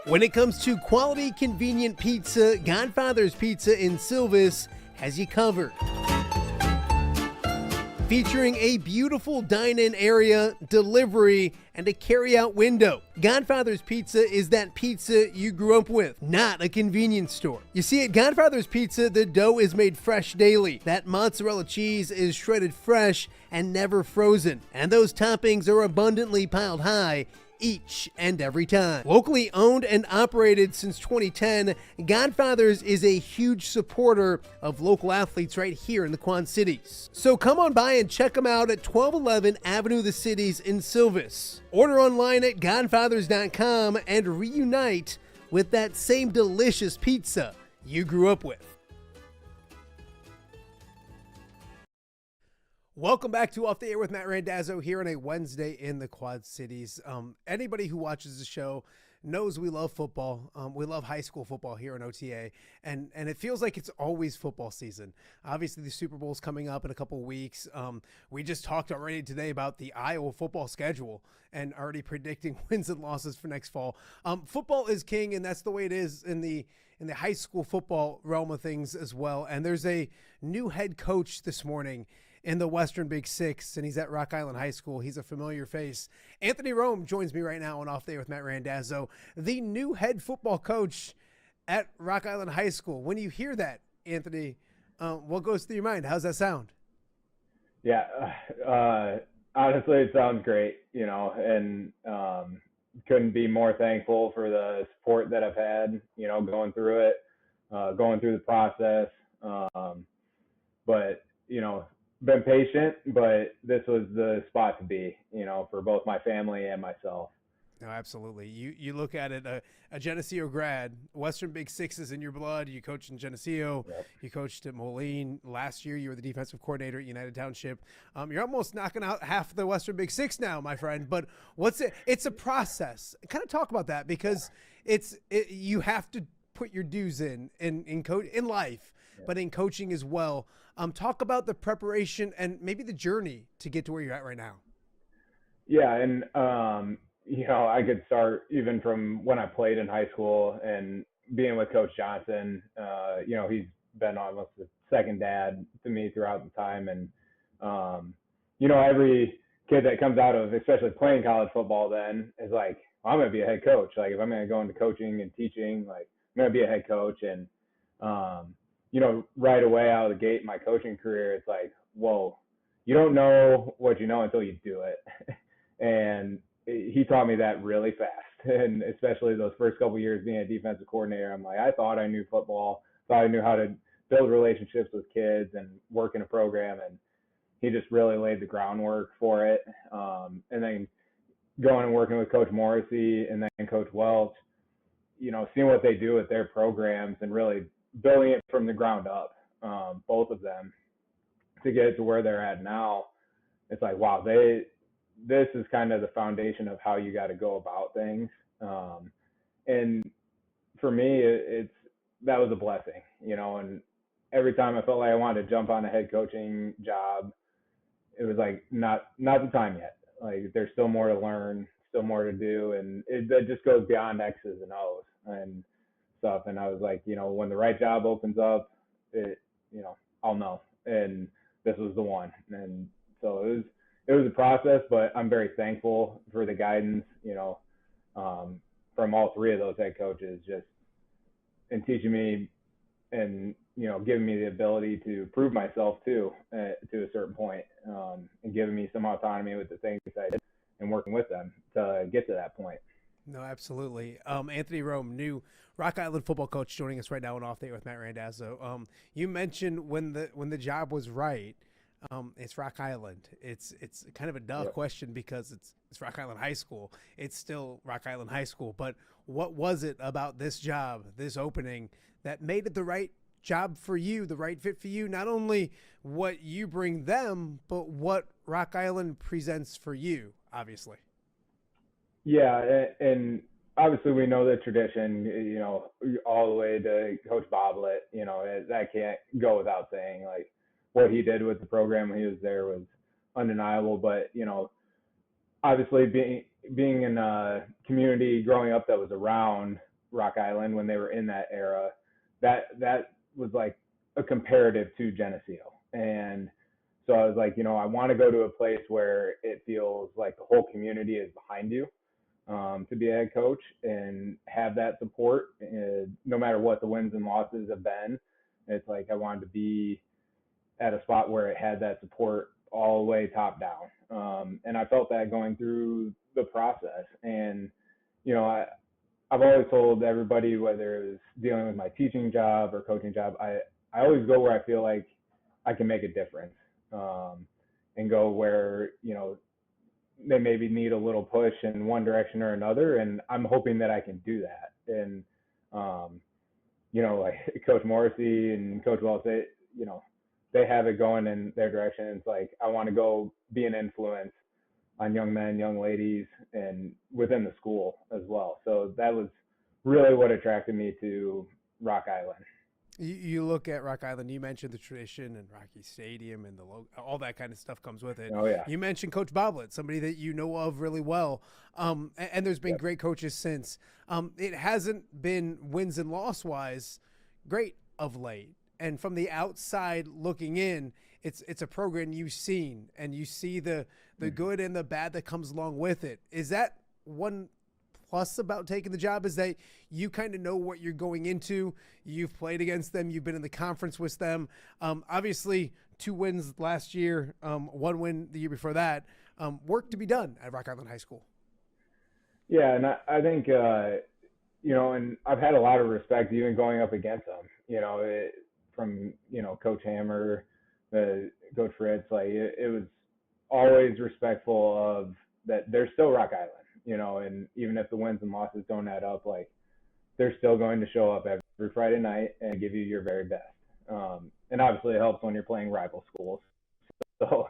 When it comes to quality, convenient pizza, Godfather's Pizza in Silvis has you covered. Featuring a beautiful dine-in area, delivery, and a carry-out window. Godfather's Pizza is that pizza you grew up with, not a convenience store. You see, at Godfather's Pizza, the dough is made fresh daily. That mozzarella cheese is shredded fresh and never frozen. And those toppings are abundantly piled high each and every time. Locally owned and operated since 2010, Godfather's is a huge supporter of local athletes right here in the Quad Cities. So come on by and check them out at 1211 Avenue of the Cities in Silvis. Order online at godfathers.com and reunite with that same delicious pizza you grew up with. Welcome back to Off the Air with Matt Randazzo here on a Wednesday in the Quad Cities. Anybody who watches the show knows we love football. We love high school football here in OTA, and it feels like it's always football season. Obviously, the Super Bowl is coming up in a couple of weeks. We just talked already today about the Iowa football schedule and already predicting wins and losses for next fall. Football is king, and that's the way it is in the high school football realm of things as well. And there's a new head coach this morning in the Western Big Six, and he's at Rock Island High School. He's a familiar face. Anthony Roome joins me right now on Off Day with Matt Randazzo, the new head football coach at Rock Island High School. When you hear that, Anthony, what goes through your mind? How's that sound? Yeah, honestly, it sounds great, and couldn't be more thankful for the support that I've had, going through it, going through the process. But, been patient, but this was the spot to be, for both my family and myself. No, absolutely. You look at it, a Geneseo grad, Western Big Six is in your blood. You coached in Geneseo. Yep. You coached at Moline. Last year, you were the defensive coordinator at United Township. You're almost knocking out half the Western Big Six now, my friend. But it's a process. Kind of talk about that, because you have to put your dues in life, yeah, but in coaching as well. Talk about the preparation and maybe the journey to get to where you're at right now. Yeah, and I could start even from when I played in high school and being with Coach Johnson. He's been almost a second dad to me throughout the time. And, every kid that comes out of, especially playing college football then, is like, well, I'm going to be a head coach. Like, if I'm going to go into coaching and teaching, like, I'm going to be a head coach. And, right away out of the gate in my coaching career, it's like, whoa, you don't know what you know until you do it. And he taught me that really fast. And especially those first couple of years being a defensive coordinator, I'm like, I thought I knew football, thought I knew how to build relationships with kids and work in a program. And he just really laid the groundwork for it. And then going and working with Coach Morrissey and then Coach Welch, seeing what they do with their programs and really building it from the ground up, both of them, to get it to where they're at now. It's like, wow, this is kind of the foundation of how you got to go about things. And for me, that was a blessing, and every time I felt like I wanted to jump on a head coaching job, it was like, not the time yet. Like, there's still more to learn, still more to do. And it just goes beyond X's and O's and stuff. And I was like, when the right job opens up, I'll know. And this was the one. And so it was a process, but I'm very thankful for the guidance, from all three of those head coaches, just in teaching me and, giving me the ability to prove myself too, to a certain point, and giving me some autonomy with the things I did and working with them to get to that point. No, absolutely. Anthony Roome, new Rock Island football coach, joining us right now on Off Day with Matt Randazzo. You mentioned when the job was right. It's Rock Island. It's kind of a duh question because it's Rock Island High School. It's still Rock Island High School. But what was it about this job, this opening, that made it the right job for you, the right fit for you? Not only what you bring them, but what Rock Island presents for you, obviously. Yeah, and obviously we know the tradition, all the way to Coach Boblet, that can't go without saying. Like, what he did with the program when he was there was undeniable. But, obviously being in a community growing up that was around Rock Island when they were in that era, that was like a comparative to Geneseo. And so I was like, I want to go to a place where it feels like the whole community is behind you, to be a head coach and have that support, no matter what the wins and losses have been. It's like I wanted to be at a spot where it had that support all the way top down. And I felt that going through the process. And, I've always told everybody, whether it was dealing with my teaching job or coaching job, I always go where I feel like I can make a difference, and go where, they maybe need a little push in one direction or another. And I'm hoping that I can do that. And, like Coach Morrissey and Coach Wells, they have it going in their direction. It's like, I want to go be an influence on young men, young ladies, and within the school as well. So that was really what attracted me to Rock Island. You look at Rock Island, you mentioned the tradition and Rocky Stadium and the logo, all that kind of stuff comes with it. Oh, yeah. You mentioned Coach Boblet, somebody that you know of really well. And there's been great coaches since. It hasn't been wins and loss wise great of late. And from the outside looking in, it's a program you've seen, and you see the good and the bad that comes along with it. Is that one plus about taking the job, is that you kind of know what you're going into? You've played against them. You've been in the conference with them. Obviously, 2 wins last year, 1 win the year before that. Work to be done at Rock Island High School. Yeah, and I think, and I've had a lot of respect even going up against them, from, Coach Hammer, Coach Fritz. Like, it was always respectful of that they're still Rock Island. And even if the wins and losses don't add up, like, they're still going to show up every Friday night and give you your very best. And obviously it helps when you're playing rival schools. So,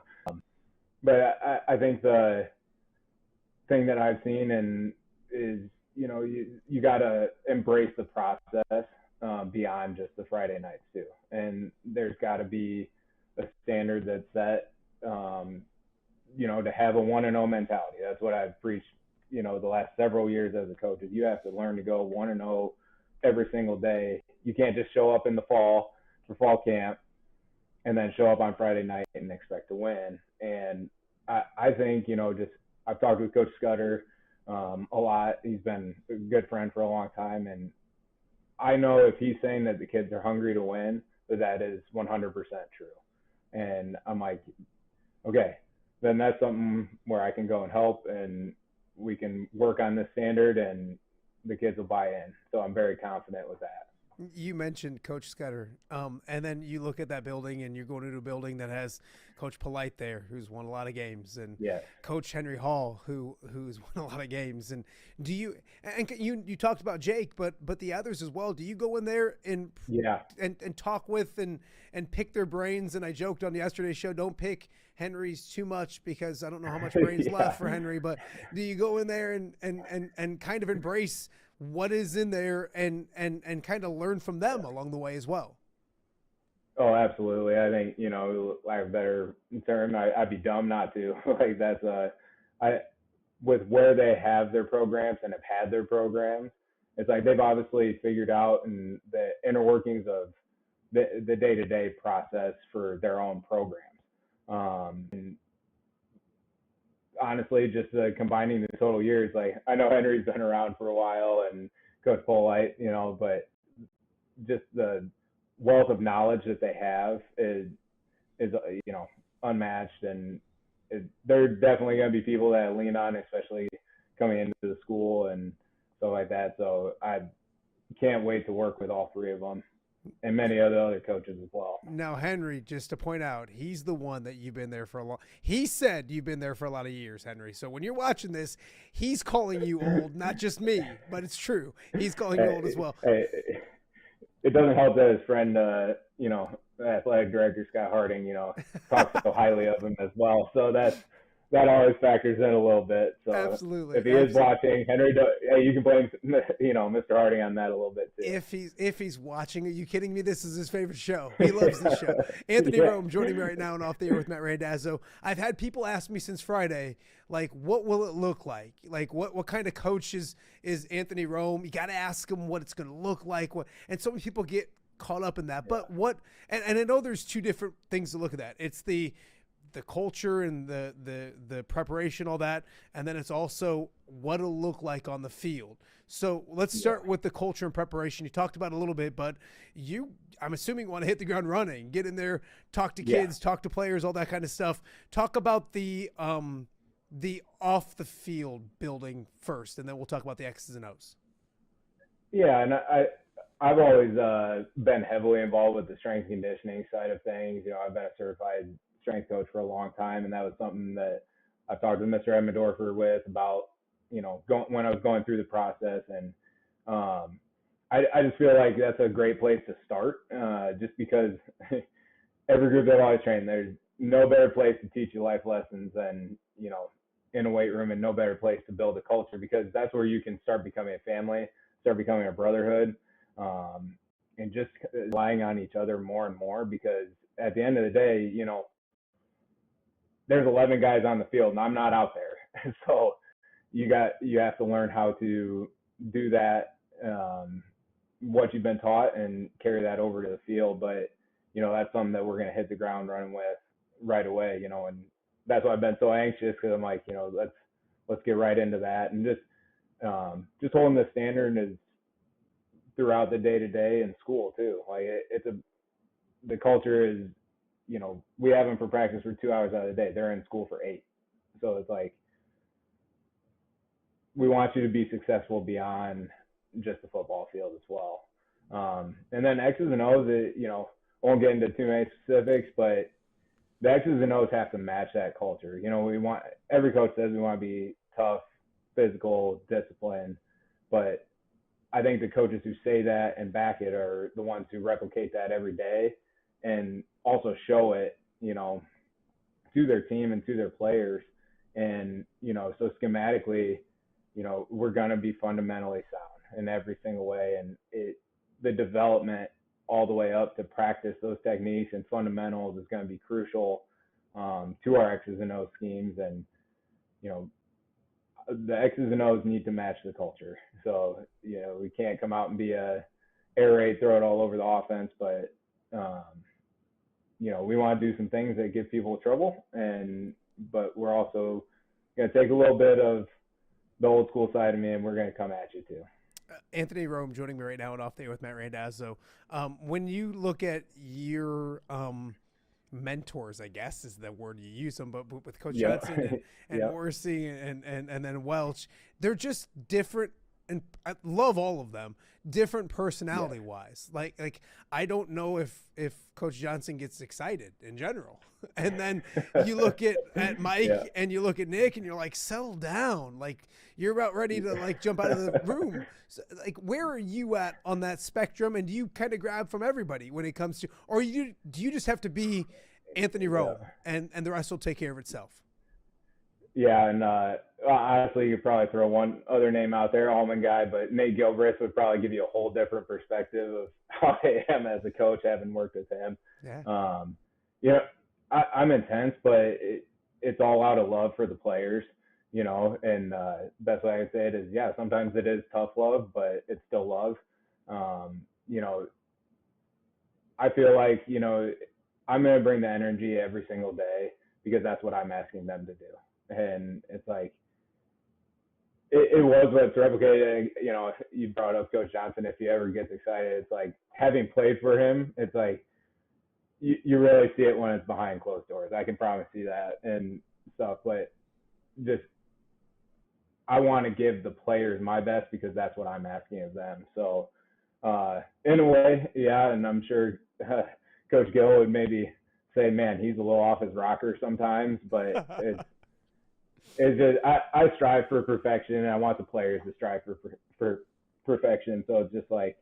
but I think the thing that I've seen is, you got to embrace the process, beyond just the Friday nights too. And there's got to be a standard that's set, to have a 1-0 mentality. That's what I've preached, the last several years as a coach, is you have to learn to go 1-0 every single day. You can't just show up in the fall for fall camp and then show up on Friday night and expect to win. And I think, I've talked with Coach Scudder a lot. He's been a good friend for a long time. And I know if he's saying that the kids are hungry to win, that is 100% true. And I'm like, okay, then that's something where I can go and help, and we can work on this standard and the kids will buy in. So I'm very confident with that. You mentioned Coach Scudder, and then you look at that building, and you're going into a building that has Coach Polite there, who's won a lot of games, and Coach Henry Hall, who's won a lot of games. And you talked about Jake, but the others as well. Do you go in there and talk with and pick their brains? And I joked on yesterday's show, don't pick Henry's too much because I don't know how much brains left for Henry. But do you go in there and kind of embrace what is in there and kind of learn from them along the way as well? Oh, absolutely. I think, lack of a better term, I'd be dumb not to. Like, that's with where they have their programs and have had their programs, it's like they've obviously figured out and the inner workings of the day-to-day process for their own programs. And honestly, just combining the total years, like I know Henry's been around for a while and Coach Polite, but just the wealth of knowledge that they have is unmatched, and they're definitely going to be people that lean on, especially coming into the school and stuff like that. So I can't wait to work with all three of them and many other coaches as well. Now, Henry, just to point out, he's the one that you've been there for a long. He said you've been there for a lot of years, Henry. So when you're watching this, he's calling you old, not just me, but it's true. He's calling you old as well. Hey, it doesn't help that his friend, athletic director Scott Harding, talks so highly of him as well. So that always factors in a little bit. So Absolutely. If he is watching, Henry, you can blame Mr. Harding on that a little bit too. If he's watching, are you kidding me? This is his favorite show. He loves this show. Anthony Roome joining me right now and Off the Air with Matt Randazzo. I've had people ask me since Friday, like, what will it look like? Like, what kind of coach is Anthony Roome? You got to ask him what it's going to look like. And so many people get caught up in that. But and I know there's two different things to look at that. It's the culture and the preparation, all that, and then it's also what it'll look like on the field. So let's start with the culture and preparation. You talked about it a little bit, but I'm assuming, want to hit the ground running, get in there, talk to kids, talk to players, all that kind of stuff. Talk about the off the field building first, and then we'll talk about the X's and O's. Yeah, and I've always been heavily involved with the strength and conditioning side of things. I've been a certified strength coach for a long time, and that was something that I've talked to Mr. Edmundorfer with about, when I was going through the process. And I just feel like that's a great place to start, just because every group that I always train, there's no better place to teach you life lessons than, in a weight room, and no better place to build a culture, because that's where you can start becoming a family, start becoming a brotherhood, and just relying on each other more and more, because at the end of the day, there's 11 guys on the field and I'm not out there. So you have to learn how to do that, what you've been taught, and carry that over to the field. But, that's something that we're going to hit the ground running with right away, and that's why I've been so anxious, because I'm like, let's get right into that. And just holding the standard is throughout the day-to-day in school too. Like the culture is, we have them for practice for 2 hours out of the day. They're in school for 8. So it's like, we want you to be successful beyond just the football field as well. And then X's and O's, won't get into too many specifics, but the X's and O's have to match that culture. Every coach says we want to be tough, physical, disciplined, but I think the coaches who say that and back it are the ones who replicate that every day, and also show it, to their team and to their players. And, so schematically, we're going to be fundamentally sound in every single way. And the development all the way up to practice those techniques and fundamentals is going to be crucial to our X's and O's schemes. And, the X's and O's need to match the culture. So, we can't come out and be a air raid, throw it all over the offense, but, we want to do some things that give people trouble, but we're also going to take a little bit of the old school side of me, and we're going to come at you too. Anthony Roome joining me right now and Off the Air with Matt Randazzo. When you look at your mentors, I guess is the word you use them, but with Coach Johnson and Morrissey and then Welch, they're just different, and I love all of them, different personality wise. Like I don't know if Coach Johnson gets excited in general. And then you look at Mike and you look at Nick and you're like, settle down. Like you're about ready to like jump out of the room. So, like, where are you at on that spectrum? And do you kind of grab from everybody when it comes to, or do you just have to be Anthony Roome and the rest will take care of itself? Yeah, and honestly, you could probably throw one other name out there, Allman guy, but Nate Gilbreth would probably give you a whole different perspective of how I am as a coach, having worked with him. I'm intense, but it's all out of love for the players, and best way I can say it is, sometimes it is tough love, but it's still love. I feel like, you know, I'm going to bring the energy every single day because that's what I'm asking them to do. And it's like, it was what's replicated. You know, you brought up Coach Johnson. If he ever gets excited, it's like having played for him, it's like you really see it when it's behind closed doors. I can promise you that and stuff. But just, I want to give the players my best because that's what I'm asking of them. So, in a way, yeah, and I'm sure Coach Gill would maybe say, man, he's a little off his rocker sometimes, but it's just, I strive for perfection, and I want the players to strive for perfection. So it's just like,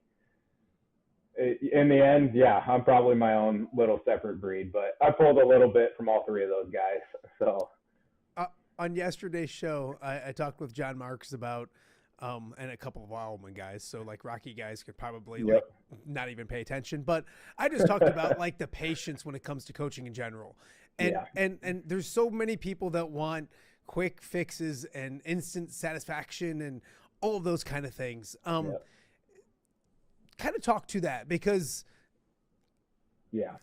in the end, yeah, I'm probably my own little separate breed, but I pulled a little bit from all three of those guys. So on yesterday's show, I talked with John Marks about and a couple of Wildman guys. So like Rocky guys could probably like not even pay attention, but I just talked about like the patience when it comes to coaching in general. And, and there's so many people that want quick fixes and instant satisfaction and all of those kind of things. Kind of talk to that because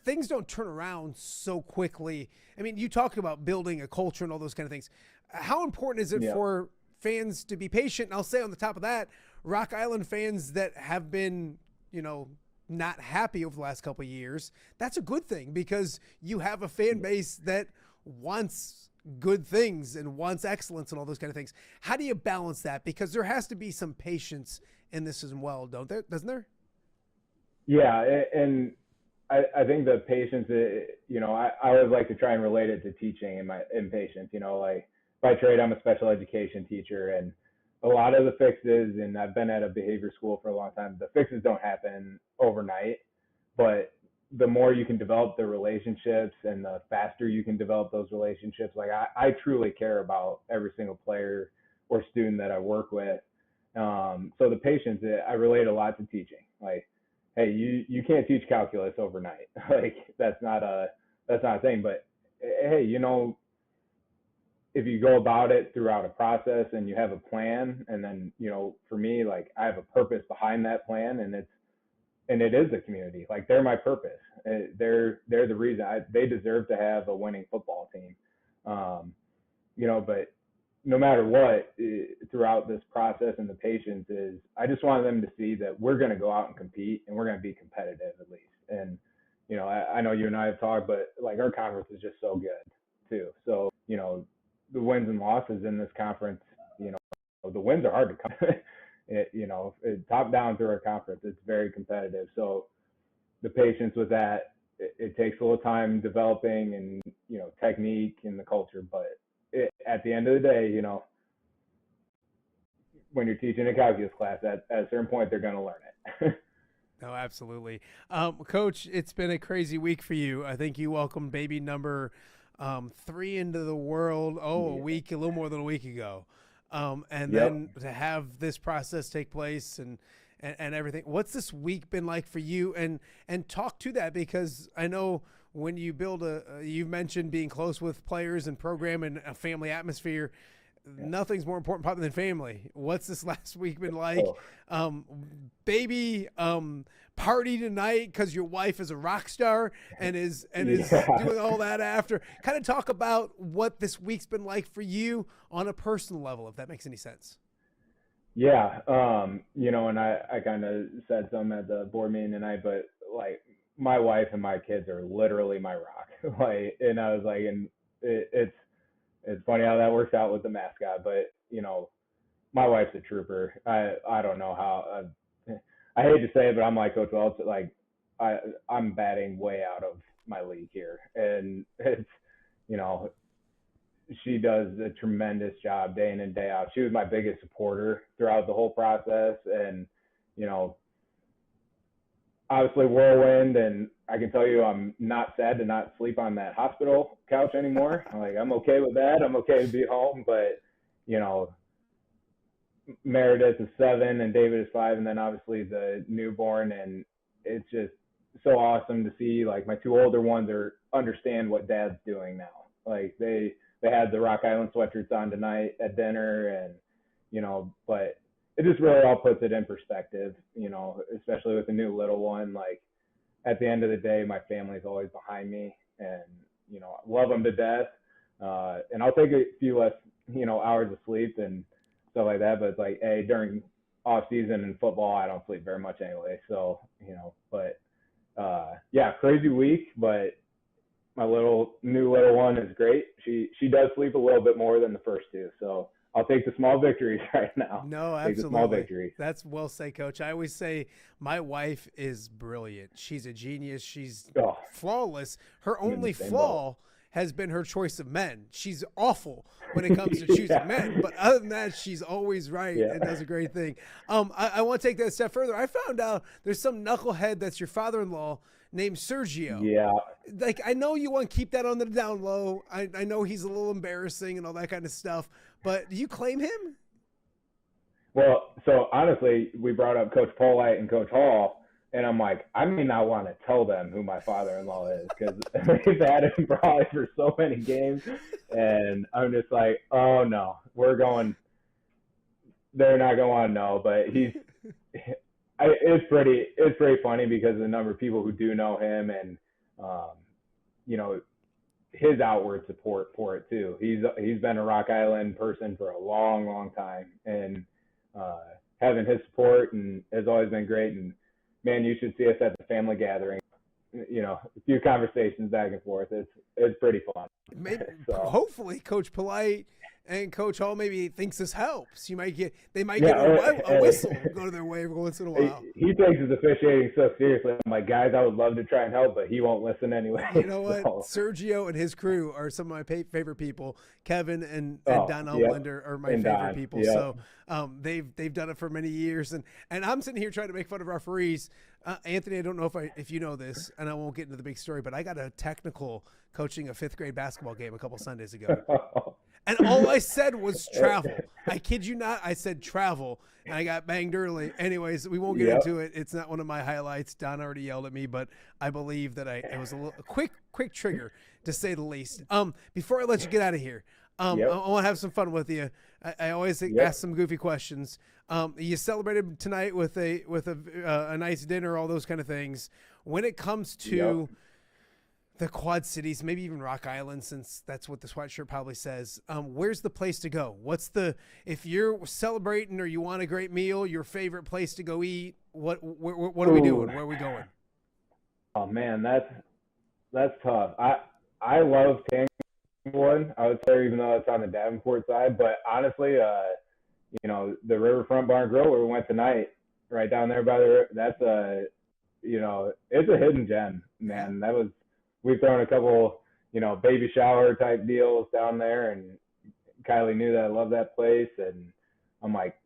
things don't turn around so quickly. I mean, you talked about building a culture and all those kind of things. How important is it for fans to be patient? And I'll say on the top of that, Rock Island fans that have been, you know, not happy over the last couple of years, that's a good thing because you have a fan base that wants good things and wants excellence and all those kind of things. How do you balance that? Because there has to be some patience in this as well, doesn't there? Yeah, and I think the patience, you know, I always like to try and relate it to teaching and patience. You know, like by trade, I'm a special education teacher, and a lot of the fixes, and I've been at a behavior school for a long time, the fixes don't happen overnight, but the more you can develop the relationships and the faster you can develop those relationships, like I truly care about every single player or student that I work with. So the patience, I relate a lot to teaching. Like, hey, you can't teach calculus overnight. Like that's not a thing. But hey, you know, if you go about it throughout a process and you have a plan, and then, you know, for me, like I have a purpose behind that plan, and it is the community. Like they're my purpose. They're the reason. They deserve to have a winning football team. You know, but no matter what, throughout this process and the patience is, I just want them to see that we're going to go out and compete, and we're going to be competitive at least. And, you know, I know you and I have talked, but like our conference is just so good too. So, you know, the wins and losses in this conference, you know, the wins are hard to come. You know, top down through our conference, it's very competitive. So the patience with that, it takes a little time developing and, you know, technique and the culture, but at the end of the day, you know, when you're teaching a calculus class, at a certain point, they're going to learn it. No, absolutely. Coach, it's been a crazy week for you. I think you welcomed baby number 3 into the world, a little more than a week ago. And then to have this process take place and everything. What's this week been like for you? And talk to that, because I know when you build you've mentioned being close with players and program and a family atmosphere. Nothing's more important probably than family. What's this last week been like? Baby party tonight because your wife is a rock star and is doing all that after. Kind of talk about what this week's been like for you on a personal level, if that makes any sense. Yeah, you know, and I kind of said some at the board meeting tonight, but like my wife and my kids are literally my rock. Like, and I was like, and it's funny how that works out with the mascot, but you know, my wife's a trooper. I don't know how. I hate to say it, but I'm like Coach Welch. Like, I'm batting way out of my league here, and it's, you know, she does a tremendous job day in and day out. She was my biggest supporter throughout the whole process, and you know, obviously whirlwind, and I can tell you I'm not sad to not sleep on that hospital couch anymore. I'm okay with that. I'm okay to be home, but you know, Meredith is 7 and David is 5, and then obviously the newborn, and it's just so awesome to see like my 2 older ones understand what Dad's doing now. Like they had the Rock Island sweatshirts on tonight at dinner, and you know, but it just really all puts it in perspective, you know, especially with the new little one. Like, at the end of the day, my family's always behind me, and I love them to death. And I'll take a few less, hours of sleep and stuff like that. But it's like, hey, during off season in football, I don't sleep very much anyway. So, but yeah, crazy week. But my new little one is great. She does sleep a little bit more than the first two. So I'll take the small victories right now. No, take the small absolutely. victories. That's well said, Coach. I always say my wife is brilliant. She's a genius. She's flawless. Her only flaw has been her choice of men. She's awful when it comes to choosing men, but other than that, she's always right and does a great thing. I want to take that a step further. I found out there's some knucklehead that's your father-in-law named Sergio. Yeah. Like, I know you want to keep that on the down low. I know he's a little embarrassing and all that kind of stuff, but do you claim him? Well, so honestly, we brought up Coach Polite and Coach Hall, and I'm like, I may not want to tell them who my father-in-law is because they've had him probably for so many games, and I'm just like, oh no, they're not going to want to know, but it's pretty funny because of the number of people who do know him and, his outward support for it too. He's been a Rock Island person for a long, long time, and having his support and has always been great. And man, you should see us at the family gathering. A few conversations back and forth. It's pretty fun. Maybe, hopefully, Coach Polite and Coach Hall maybe thinks this helps. They might get a whistle go to their way every once in a while. He takes his officiating so seriously. I'm like, guys, I would love to try and help, but he won't listen anyway. You know what? Sergio and his crew are some of my favorite people. Kevin and Don Umlander are my favorite people. Yep. So they've done it for many years, and I'm sitting here trying to make fun of referees. Anthony, I don't know if you know this, and I won't get into the big story, but I got a technical coaching a 5th grade basketball game a couple Sundays ago. And all I said was travel. I kid you not. I said travel, and I got banged early. Anyways, we won't get into it. It's not one of my highlights. Don already yelled at me, but I believe that it was a quick trigger, to say the least. Before I let you get out of here, I want to have some fun with you. I always ask some goofy questions. You celebrated tonight with a nice dinner, all those kind of things. When it comes to the Quad Cities, maybe even Rock Island, since that's what the sweatshirt probably says, where's the place to go? If you're celebrating or you want a great meal, your favorite place to go eat, what are we doing? Where are we going? Oh man, that's tough. I love Tanglewood, I would say, even though it's on the Davenport side, but honestly, the Riverfront Bar and Grill where we went tonight, right down there by the river, that's it's a hidden gem, man. We've thrown a couple, baby shower type deals down there, and Kylie knew that I love that place, and I'm like,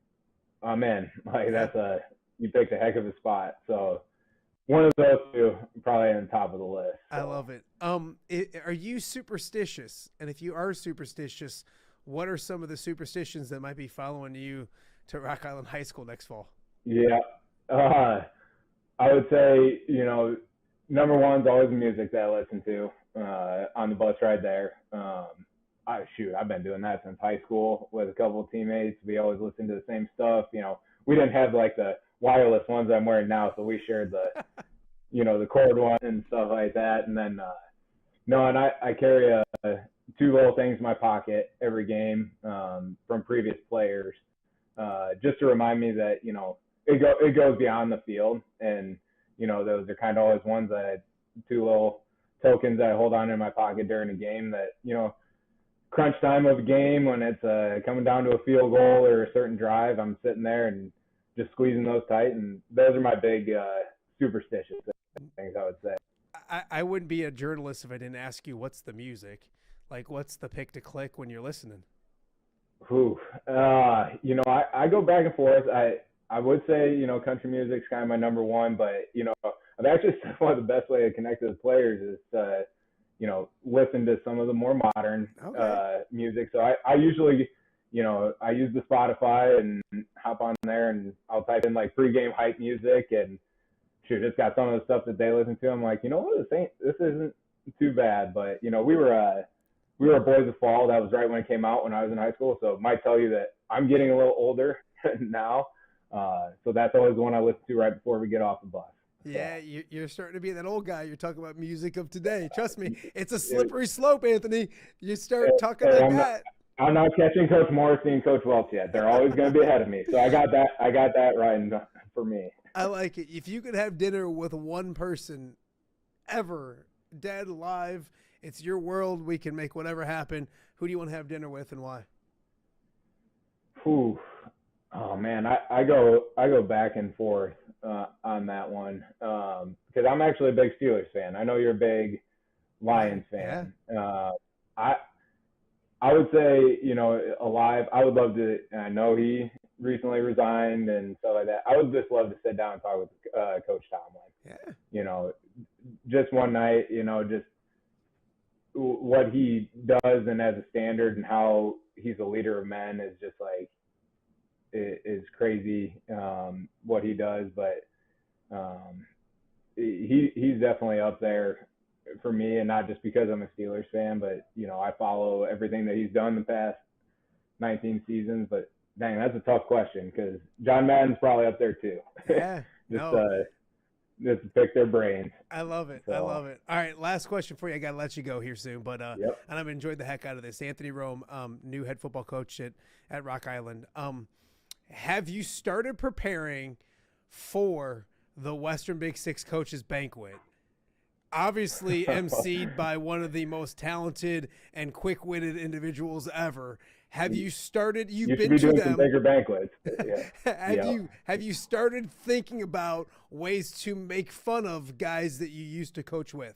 I'm in. Like, you picked a heck of a spot. So one of those two probably on top of the list. So. I love it. Are you superstitious? And if you are superstitious, what are some of the superstitions that might be following you to Rock Island High School next fall? Yeah. I would say, number one's always the music that I listen to on the bus ride there. I've been doing that since high school with a couple of teammates. We always listen to the same stuff. We didn't have like the wireless ones I'm wearing now, so we shared the, the cord one and stuff like that. And then, I carry two little things in my pocket every game from previous players, just to remind me that, it goes beyond the field. And, those are kind of always ones that two little tokens that I hold on in my pocket during a game that, crunch time of a game when it's coming down to a field goal or a certain drive, I'm sitting there and just squeezing those tight. And those are my big superstitious things, I would say. I wouldn't be a journalist if I didn't ask you, what's the music? Like, what's the pick to click when you're listening? I go back and forth. I would say, country music's kind of my number one, but, I've actually said one of the best way to connect with the players is to, listen to some of the more modern music. So I usually, I use the Spotify and hop on there and I'll type in like pregame hype music, and shoot, it's got some of the stuff that they listen to. I'm like, this isn't too bad, but we were Boys of Fall. That was right when it came out when I was in high school. So it might tell you that I'm getting a little older now. So that's always the one I listen to right before we get off the bus. Yeah, you're starting to be that old guy. You're talking about music of today. Trust me, it's a slippery slope, Anthony. You start talking like that. I'm not catching Coach Morrissey and Coach Welch yet. They're always going to be ahead of me. So I got that right for me. I like it. If you could have dinner with one person ever, dead, alive, it's your world. We can make whatever happen. Who do you want to have dinner with and why? Whew. Oh man, I go back and forth on that one because I'm actually a big Steelers fan. I know you're a big Lions fan. Yeah. I would say, alive. I would love to. And I know he recently resigned and stuff like that. I would just love to sit down and talk with Coach Tomlin. Yeah. Just one night. Just what he does and as a standard and how he's a leader of men is just like. Is crazy what he does, but he's definitely up there for me, and not just because I'm a Steelers fan, but I follow everything that he's done the past 19 seasons. But dang, that's a tough question because John Madden's probably up there too. Yeah, just to pick their brains. I love it. So, I love it. All right, last question for you. I gotta let you go here soon, but yep. And I've enjoyed the heck out of this. Anthony Roome, new head football coach at Rock Island. Have you started preparing for the Western Big Six Coaches Banquet? Obviously emceed by one of the most talented and quick-witted individuals ever. Have you started? You've been to them. Some bigger banquets. Yeah. Have you started thinking about ways to make fun of guys that you used to coach with?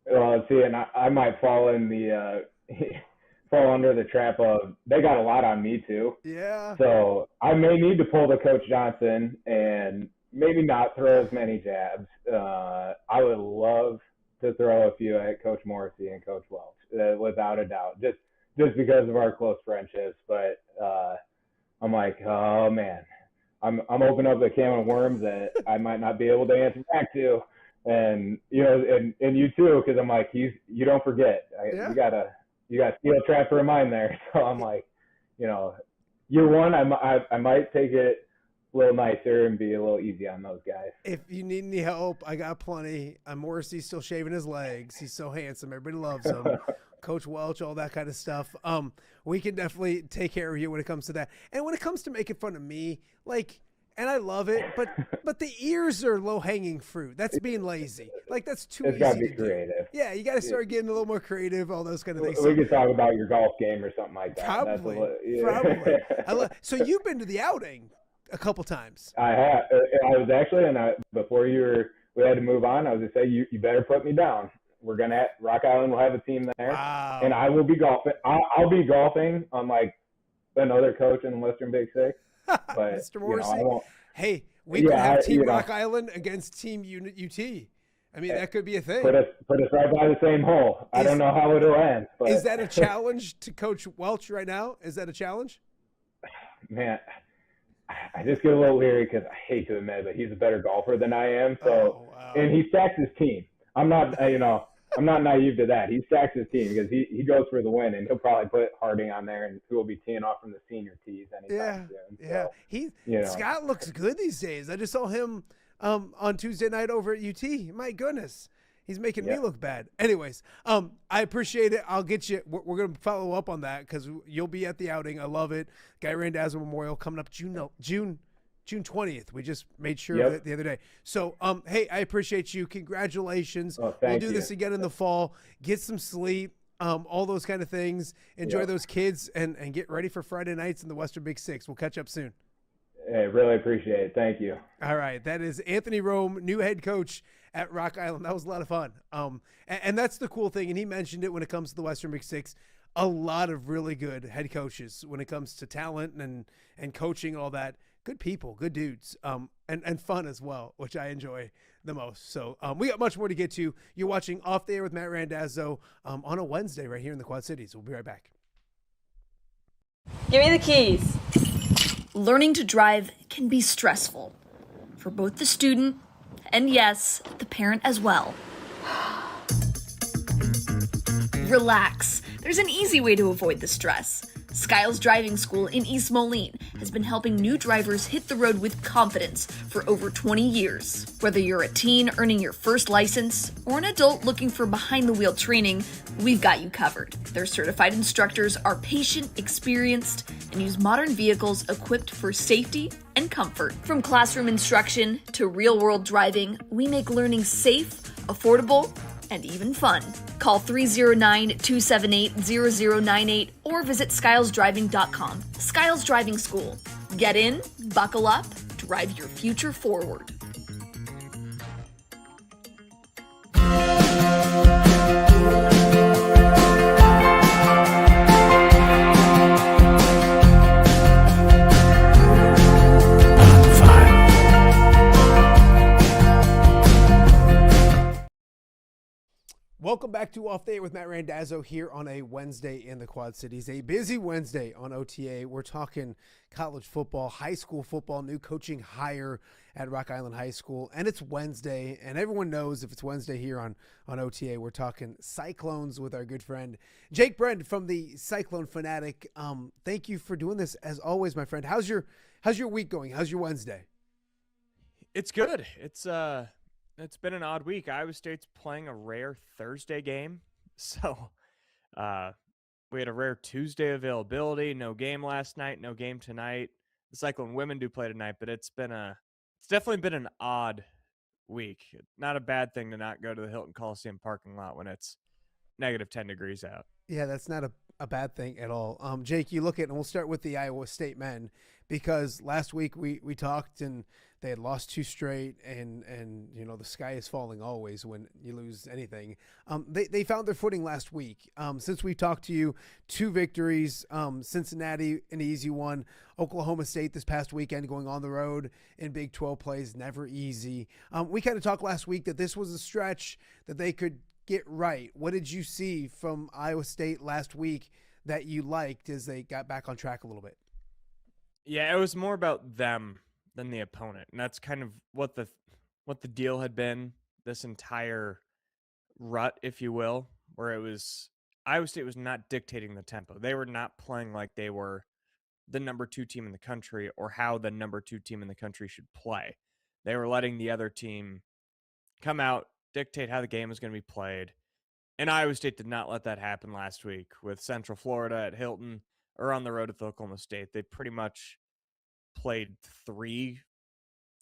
Well, see, and I might fall in the fall under the trap of they got a lot on me too. Yeah. So I may need to pull the Coach Johnson and maybe not throw as many jabs. I would love to throw a few at Coach Morrissey and Coach Welch, without a doubt, just because of our close friendships. But I'm like, oh man, I'm opening up a can of worms that I might not be able to answer back to, and and you too, because I'm like, you don't forget, you got steel trap for a mind there. So I'm like, year one, I might take it a little nicer and be a little easy on those guys. If you need any help, I got plenty. Morrissey's still shaving his legs. He's so handsome. Everybody loves him. Coach Welch, all that kind of stuff. We can definitely take care of you when it comes to that. And when it comes to making fun of me, and I love it, but the ears are low-hanging fruit. That's being lazy. That's too easy gotta be to creative. do. Yeah, you got to start getting a little more creative, all those kind of things. We could talk about your golf game or something like that. Probably. So you've been to the outing a couple times. I have. I was actually, before we had to move on, I was going to say, you better put me down. We're going to, Rock Island will have a team there. Wow. And I will be golfing. I'll be golfing on another coach in the Western Big Six. But, Mr. Morrissey, I won't. Hey, we could have Team Rock Island against Team UT. I mean, that could be a thing. Put us right by the same hole. I don't know how it'll end. But. Is that a challenge to Coach Welch right now? Is that a challenge? Man, I just get a little leery because I hate to admit it, but he's a better golfer than I am. So, wow. And he stacks his team. I'm not naive to that. He stacks his team because he goes for the win, and he'll probably put Harding on there, and who will be teeing off from the senior tees anytime soon. So, yeah. Scott looks good these days. I just saw him on Tuesday night over at UT. My goodness, he's making me look bad. Anyways, I appreciate it. I'll get you. We're going to follow up on that because you'll be at the outing. I love it. Guy Randazzo Memorial coming up June 20th. We just made sure of it the other day. So, hey, I appreciate you. Congratulations. We'll do this again in the fall. Get some sleep, all those kind of things. Enjoy those kids and get ready for Friday nights in the Western Big Six. We'll catch up soon. Hey, really appreciate it. Thank you. All right. That is Anthony Roome, new head coach at Rock Island. That was a lot of fun. And that's the cool thing. And he mentioned it when it comes to the Western Big Six. A lot of really good head coaches when it comes to talent and coaching, all that. Good people, good dudes, and fun as well, which I enjoy the most. So we got much more to get to. You're watching Off the Air with Matt Randazzo on a Wednesday right here in the Quad Cities. We'll be right back. Give me the keys. Learning to drive can be stressful for both the student and, yes, the parent as well. Relax. There's an easy way to avoid the stress. Skiles Driving School in East Moline has been helping new drivers hit the road with confidence for over 20 years. Whether you're a teen earning your first license or an adult looking for behind-the-wheel training, we've got you covered. Their certified instructors are patient, experienced, and use modern vehicles equipped for safety and comfort. From classroom instruction to real-world driving, we make learning safe, affordable, and even fun. Call 309-278-0098 or visit skylesdriving.com. Skiles Driving School. Get in, buckle up, drive your future forward. Welcome back to Off Day with Matt Randazzo here on a Wednesday in the Quad Cities. A busy Wednesday on OTA. We're talking college football, high school football, new coaching hire at Rock Island High School. And it's Wednesday, and everyone knows if it's Wednesday here on OTA, we're talking Cyclones with our good friend Jake Brend from the CycloneFanatic. Thank you for doing this as always, my friend. How's your week going? How's your Wednesday? It's good. It's been an odd week. Iowa State's playing a rare Thursday game. So we had a rare Tuesday availability. No game last night, no game tonight. The Cyclone women do play tonight, but it's definitely been an odd week. Not a bad thing to not go to the Hilton Coliseum parking lot when it's negative 10 degrees out. Yeah, that's not a bad thing at all. Jake, you look at, and we'll start with the Iowa State men, because last week we talked and they had lost 2 straight, and you know the sky is falling always when you lose anything. They found their footing last week. Since we talked to you, 2 victories, Cincinnati an easy one, Oklahoma State this past weekend going on the road in Big 12 plays, never easy. We kind of talked last week that this was a stretch that they could get right. What did you see from Iowa State last week that you liked as they got back on track a little bit? Yeah, it was more about them than the opponent. And that's kind of what the deal had been this entire rut, if you will, where it was Iowa State was not dictating the tempo. They were not playing like they were the number 2 team in the country or how the number 2 team in the country should play. They were letting the other team come out, dictate how the game was going to be played. And Iowa State did not let that happen last week with Central Florida at Hilton or on the road at Oklahoma State. They pretty much played 3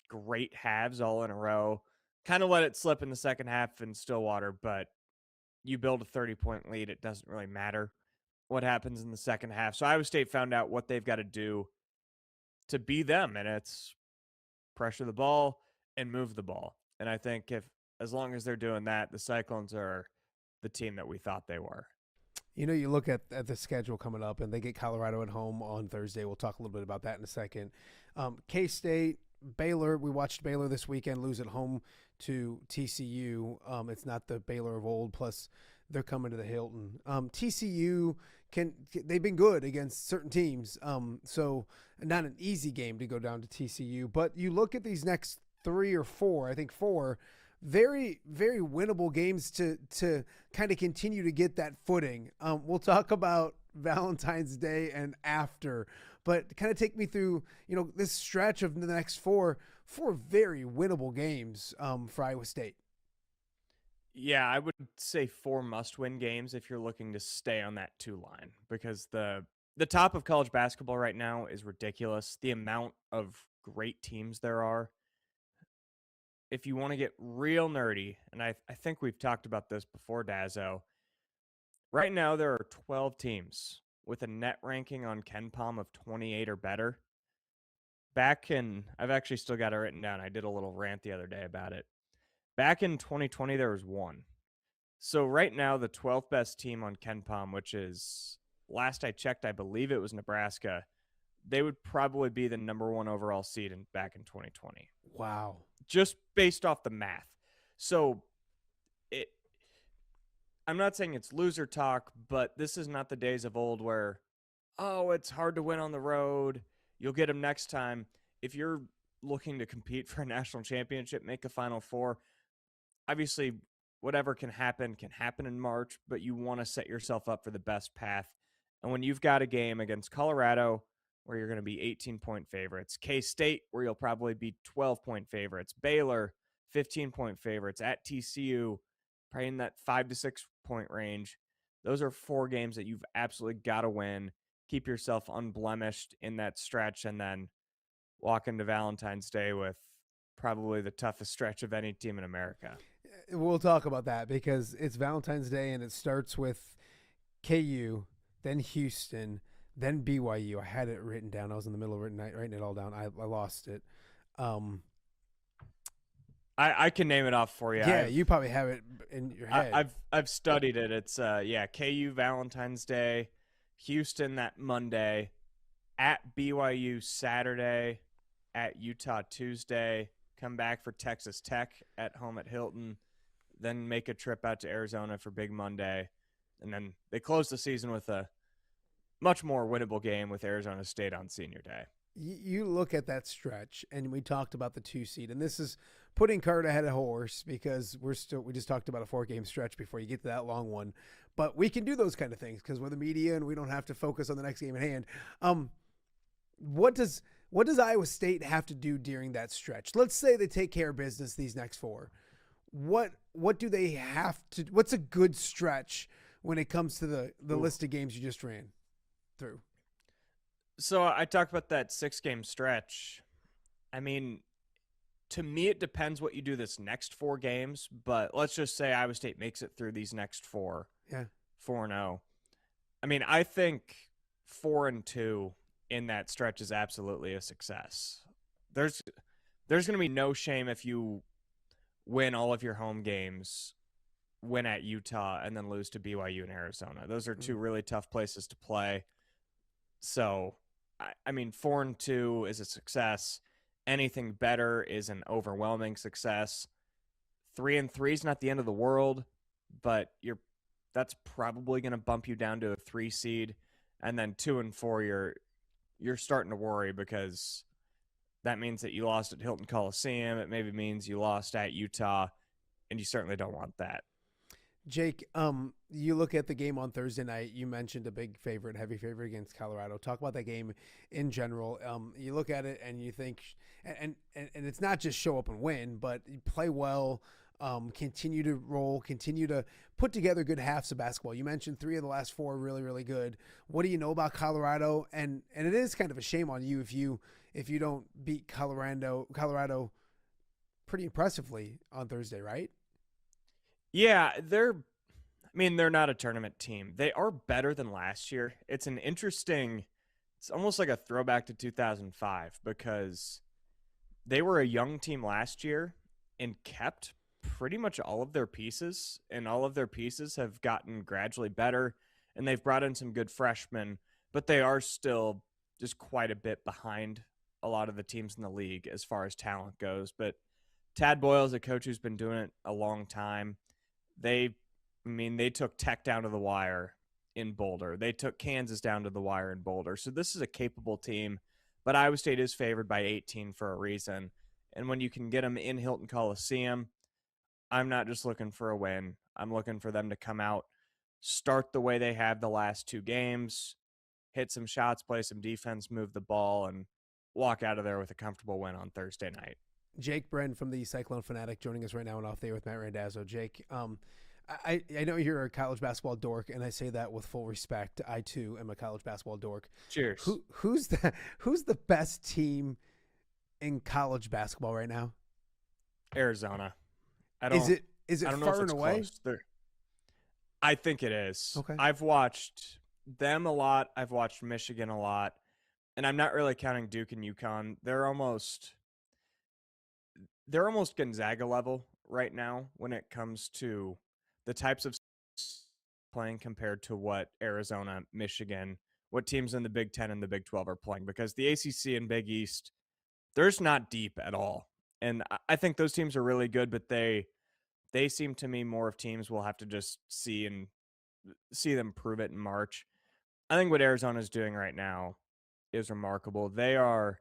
great halves all in a row. Kind of let it slip in the second half in Stillwater, but you build a 30-point lead. It doesn't really matter what happens in the second half. So Iowa State found out what they've got to do to be them, and it's pressure the ball and move the ball. And I think as long as they're doing that, the Cyclones are the team that we thought they were. You know, you look at the schedule coming up, and they get Colorado at home on Thursday. We'll talk a little bit about that in a second. K-State, Baylor. We watched Baylor this weekend lose at home to TCU. It's not the Baylor of old, plus they're coming to the Hilton. TCU, they've been good against certain teams, so not an easy game to go down to TCU. But you look at these next 3 or 4, I think 4, very, very winnable games to kind of continue to get that footing. We'll talk about Valentine's Day and after, but kind of take me through, this stretch of the next 4 very winnable games for Iowa State. Yeah, I would say 4 must-win games if you're looking to stay on that 2 line, because the top of college basketball right now is ridiculous. The amount of great teams there are. If you want to get real nerdy, and I think we've talked about this before, Dazzo, right now there are 12 teams with a net ranking on KenPom of 28 or better. I've actually still got it written down. I did a little rant the other day about it. Back in 2020, there was 1. So right now, the 12th best team on KenPom, which is, last I checked, I believe it was Nebraska, they would probably be the number 1 overall seed back in 2020. Wow. Just based off the math. So I'm not saying it's loser talk, but this is not the days of old where, it's hard to win on the road. You'll get them next time. If you're looking to compete for a national championship, make a Final Four, obviously whatever can happen in March, but you want to set yourself up for the best path And when you've got a game against Colorado where you're going to be 18-point favorites, K-State where you'll probably be 12-point favorites, Baylor 15-point favorites, at TCU probably in that 5 to 6 point range. Those are 4 games that you've absolutely got to win. Keep yourself unblemished in that stretch, and then walk into Valentine's Day with probably the toughest stretch of any team in America. We'll talk about that because it's Valentine's Day and it starts with KU, then Houston, then BYU. I had it written down. I was in the middle of writing it all down. I lost it. I can name it off for you. Yeah, you probably have it in your head. I've studied it. It's KU Valentine's Day, Houston that Monday, at BYU Saturday, at Utah Tuesday, come back for Texas Tech at home at Hilton, then make a trip out to Arizona for Big Monday, and then they close the season with a much more winnable game with Arizona State on Senior Day. You look at that stretch, and we talked about the 2 seed, and this is putting cart ahead of horse because we just talked about a 4-game stretch before you get to that long one, but we can do those kind of things because we're the media and we don't have to focus on the next game at hand. What does Iowa State have to do during that stretch? Let's say they take care of business these next 4. What do they have to? What's a good stretch when it comes to the list of games you just ran through? So I talked about that 6-game stretch. I mean, to me, it depends what you do this next 4 games, but let's just say Iowa State makes it through these next 4. Yeah. 4-0. I mean, I think 4-2 in that stretch is absolutely a success. There's going to be no shame if you win all of your home games, win at Utah, and then lose to BYU and Arizona. Those are 2 really tough places to play. So, I mean, 4-2 is a success. Anything better is an overwhelming success. 3-3 is not the end of the world, but that's probably going to bump you down to a 3 seed. And then 2-4, you're starting to worry because that means that you lost at Hilton Coliseum. It maybe means you lost at Utah, and you certainly don't want that. Jake, you look at the game on Thursday night. You mentioned a big favorite, heavy favorite against Colorado. Talk about that game in general. You look at it and you think, and it's not just show up and win, but you play well, continue to roll, continue to put together good halves of basketball. You mentioned 3 of the last 4 really, really good. What do you know about Colorado? And it is kind of a shame on you if you don't beat Colorado pretty impressively on Thursday, right? Yeah, they're not a tournament team. They are better than last year. It's almost like a throwback to 2005 because they were a young team last year and kept pretty much all of their pieces, and all of their pieces have gotten gradually better, and they've brought in some good freshmen, but they are still just quite a bit behind a lot of the teams in the league as far as talent goes. But Tad Boyle is a coach who's been doing it a long time. They took Tech down to the wire in Boulder. They took Kansas down to the wire in Boulder. So this is a capable team, but Iowa State is favored by 18 for a reason. And when you can get them in Hilton Coliseum, I'm not just looking for a win. I'm looking for them to come out, start the way they have the last 2 games, hit some shots, play some defense, move the ball, and walk out of there with a comfortable win on Thursday night. Jake Brend from the CycloneFanatic joining us right now and off there with Matt Randazzo. Jake, I know you're a college basketball dork, and I say that with full respect. I too am a college basketball dork. Cheers. Who's the best team in college basketball right now? Arizona. Is it far and away? I think it is. Okay. I've watched them a lot. I've watched Michigan a lot, and I'm not really counting Duke and UConn. They're almost Gonzaga level right now when it comes to the types of playing compared to what Arizona, Michigan, what teams in the Big 10 and the Big 12 are playing, because the ACC and Big East, they're just not deep at all. And I think those teams are really good, but they seem to me more of teams we'll have to just see them prove it in March. I think what Arizona is doing right now is remarkable. They are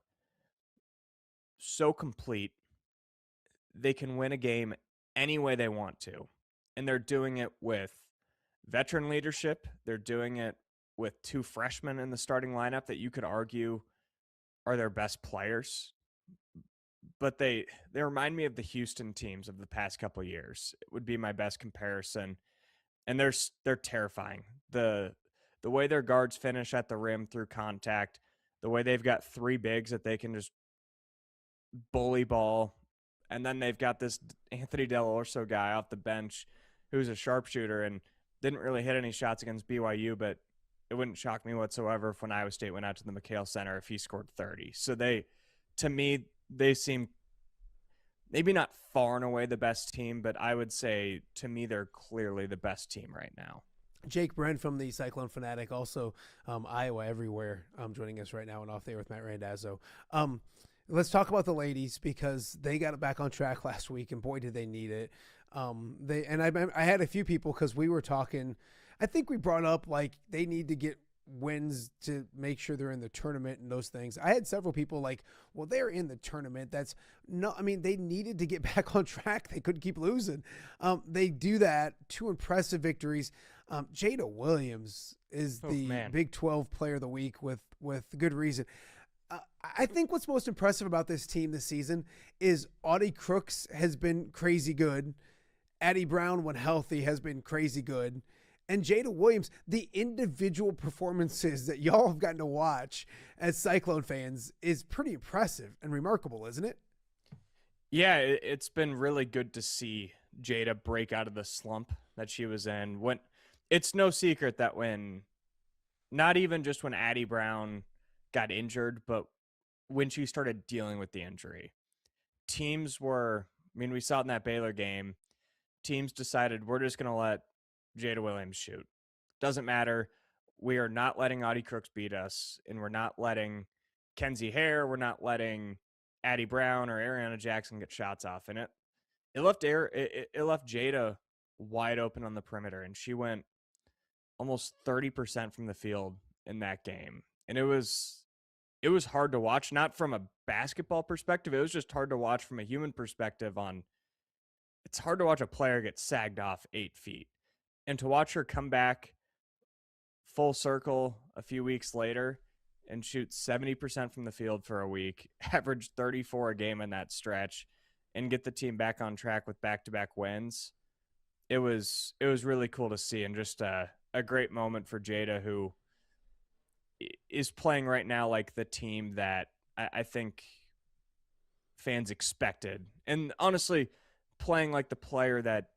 so complete. They can win a game any way they want to. And they're doing it with veteran leadership. They're doing it with 2 freshmen in the starting lineup that you could argue are their best players. But they remind me of the Houston teams of the past couple of years. It would be my best comparison. And they're terrifying. The way their guards finish at the rim through contact, the way they've got 3 bigs that they can just bully ball, and then they've got this Anthony Del Orso guy off the bench who's a sharpshooter and didn't really hit any shots against BYU, but it wouldn't shock me whatsoever if when Iowa State went out to the McHale Center if he scored 30. So to me, they seem maybe not far and away the best team, but I would say to me they're clearly the best team right now. Jake Brend from the CycloneFanatic, also Iowa Everywhere, joining us right now and off there with Matt Randazzo. Let's talk about the ladies because they got it back on track last week, and boy, did they need it. I had a few people because we were talking. I think we brought up like they need to get wins to make sure they're in the tournament and those things. I had several people like, well, they're in the tournament. They needed to get back on track. They couldn't keep losing. They do that. 2 impressive victories. Jada Williams is the Big 12 Player of the Week with good reason. I think what's most impressive about this team this season is Audie Crooks has been crazy good. Addie Brown, when healthy, has been crazy good. And Jada Williams, the individual performances that y'all have gotten to watch as Cyclone fans is pretty impressive and remarkable, isn't it? Yeah, it's been really good to see Jada break out of the slump that she was in. It's no secret that not even just when Addie Brown got injured, but when she started dealing with the injury, we saw it in that Baylor game, teams decided we're just going to let Jada Williams shoot. Doesn't matter. We are not letting Audie Crooks beat us, and we're not letting Kenzie Hare, we're not letting Addie Brown or Ariana Jackson get shots off. And it left Jada wide open on the perimeter, and she went almost 30% from the field in that game. And it was hard to watch, not from a basketball perspective. It was just hard to watch from a human perspective. It's hard to watch a player get sagged off 8 feet. And to watch her come back full circle a few weeks later and shoot 70% from the field for a week, average 34 a game in that stretch, and get the team back on track with back-to-back wins, it was really cool to see, and just a great moment for Jada, who is playing right now like the team that I think fans expected. And honestly, playing like the player that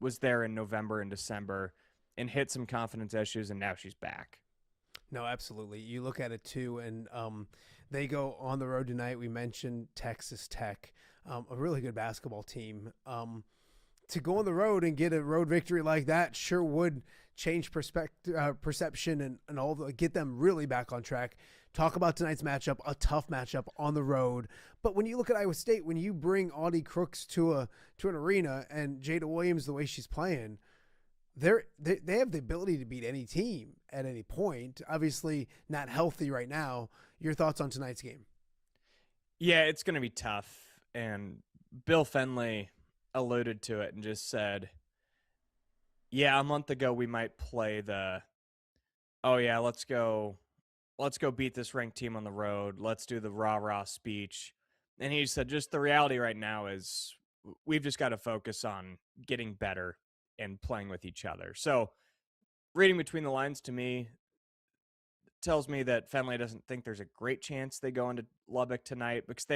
was there in November and December and hit some confidence issues, and now she's back. No, absolutely. You look at it too, and they go on the road tonight. We mentioned Texas Tech, a really good basketball team. To go on the road and get a road victory like that sure would change perception and all get them really back on track. Talk about tonight's matchup, a tough matchup on the road. But when you look at Iowa State, when you bring Audie Crooks to an arena and Jada Williams the way she's playing, they have the ability to beat any team at any point. Obviously not healthy right now. Your thoughts on tonight's game? Yeah, it's going to be tough. And Bill Fenley alluded to it and just said, yeah, a month ago we might play let's go beat this ranked team on the road. Let's do the rah-rah speech. And he said, just the reality right now is we've just got to focus on getting better and playing with each other. So reading between the lines to me tells me that Fenley doesn't think there's a great chance they go into Lubbock tonight, because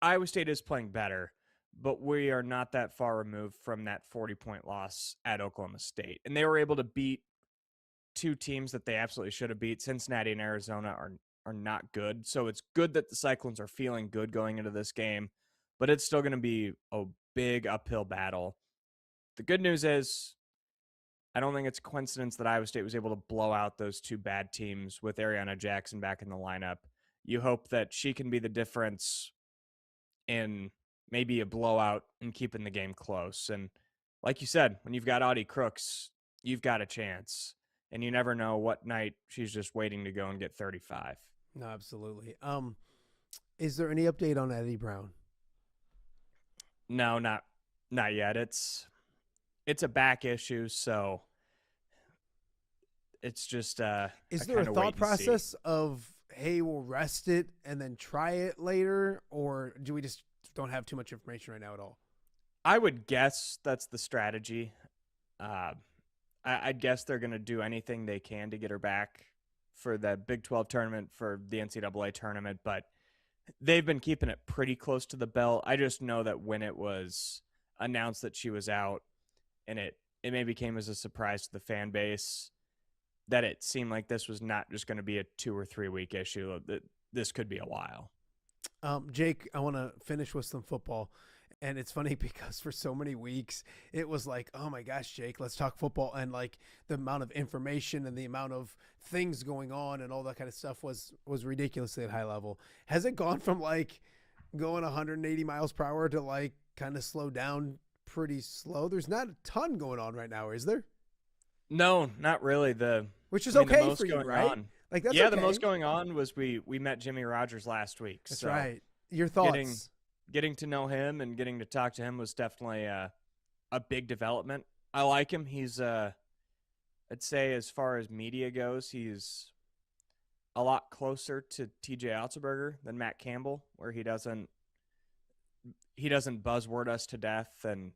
Iowa State is playing better, but we are not that far removed from that 40-point loss at Oklahoma State. And they were able to beat 2 teams that they absolutely should have beat. Cincinnati and Arizona are not good. So it's good that the Cyclones are feeling good going into this game, but it's still going to be a big uphill battle. The good news is I don't think it's a coincidence that Iowa State was able to blow out those 2 bad teams with Ariana Jackson back in the lineup. You hope that she can be the difference in maybe a blowout and keeping the game close. And like you said, when you've got Audie Crooks, you've got a chance. And you never know what night she's just waiting to go and get 35. No, absolutely. Is there any update on Addie Brown? No, not yet. It's a back issue, so it's just Is there a thought process of, hey, we'll rest it and then try it later, or do we just don't have too much information right now at all? I would guess that's the strategy. I'd guess they're going to do anything they can to get her back for the Big 12 tournament, for the NCAA tournament, but they've been keeping it pretty close to the belt. I just know that when it was announced that she was out, and it maybe came as a surprise to the fan base, that it seemed like this was not just going to be a 2 or 3 week issue. That this could be a while. Jake, I want to finish with some football. And it's funny because for so many weeks, it was like, oh my gosh, Jake, let's talk football. And like the amount of information and the amount of things going on and all that kind of stuff was ridiculously at high level. Has it gone from like going 180 miles per hour to like kind of slow down pretty slow? There's not a ton going on right now, is there? No, not really. Which is okay for you, right? On, like that's yeah, okay. The most going on was we met Jimmy Rogers last week. That's so right. Your thoughts? Getting to know him and getting to talk to him was definitely a big development. I like him. He's I'd say as far as media goes, he's a lot closer to TJ Otzelberger than Matt Campbell, where he doesn't buzzword us to death, and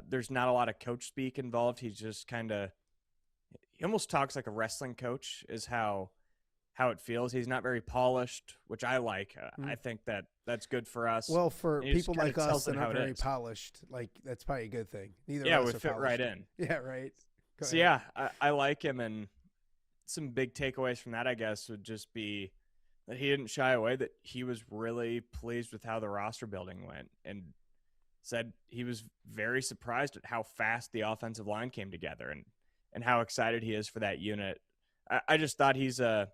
there's not a lot of coach speak involved. He's just he almost talks like a wrestling coach is how it feels. He's not very polished, which I like. I think that's good for us. Well, for people like us that aren't very polished, like that's probably a good thing. Neither of us we are fit polished. right in. Yeah, right. So yeah, I like him, and some big takeaways from that, I guess, would just be that he didn't shy away, that he was really pleased with how the roster building went, and said he was very surprised at how fast the offensive line came together, and how excited he is for that unit. I just thought he's a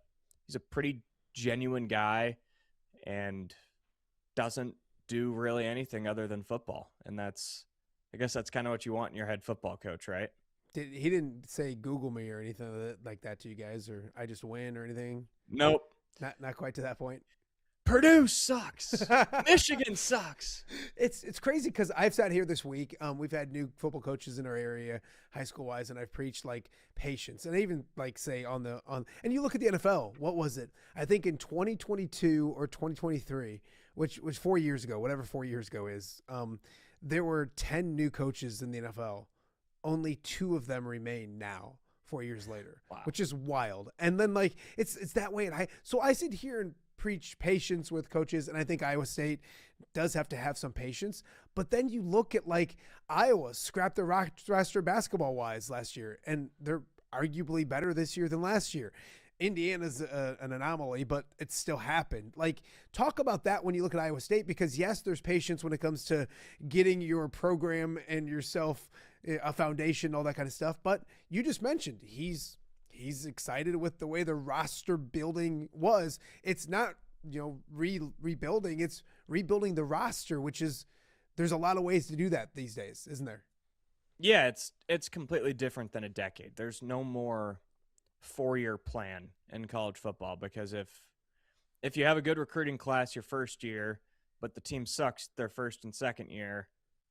pretty genuine guy and doesn't do really anything other than football. And I guess that's kind of what you want in your head football coach, right? He didn't say Google me or anything like that to you guys, or I just win or anything? Nope. Not quite to that point. Purdue sucks. Michigan sucks. It's crazy because I've sat here this week. We've had new football coaches in our area, high school wise, and I've preached like patience, and I even like say and you look at the NFL. What was it? I think in 2022 or 2023, which was 4 years ago, whatever 4 years ago is. There were 10 new coaches in the NFL. Only 2 of them remain now. 4 years later, wow. Which is wild. And then like it's that way. And so I sit here and preach patience with coaches, and I think Iowa State does have to have some patience. But then you look at like Iowa scrapped the roster basketball wise last year, and they're arguably better this year than last year. Indiana's an anomaly, but it still happened. Like, talk about that when you look at Iowa State, because yes, there's patience when it comes to getting your program and yourself a foundation, all that kind of stuff. But you just mentioned he's excited with the way the roster building was. It's not, rebuilding, it's rebuilding the roster, which is, there's a lot of ways to do that these days, isn't there? Yeah, it's completely different than a decade. There's no more 4-year plan in college football, because if you have a good recruiting class your first year, but the team sucks their first and second year,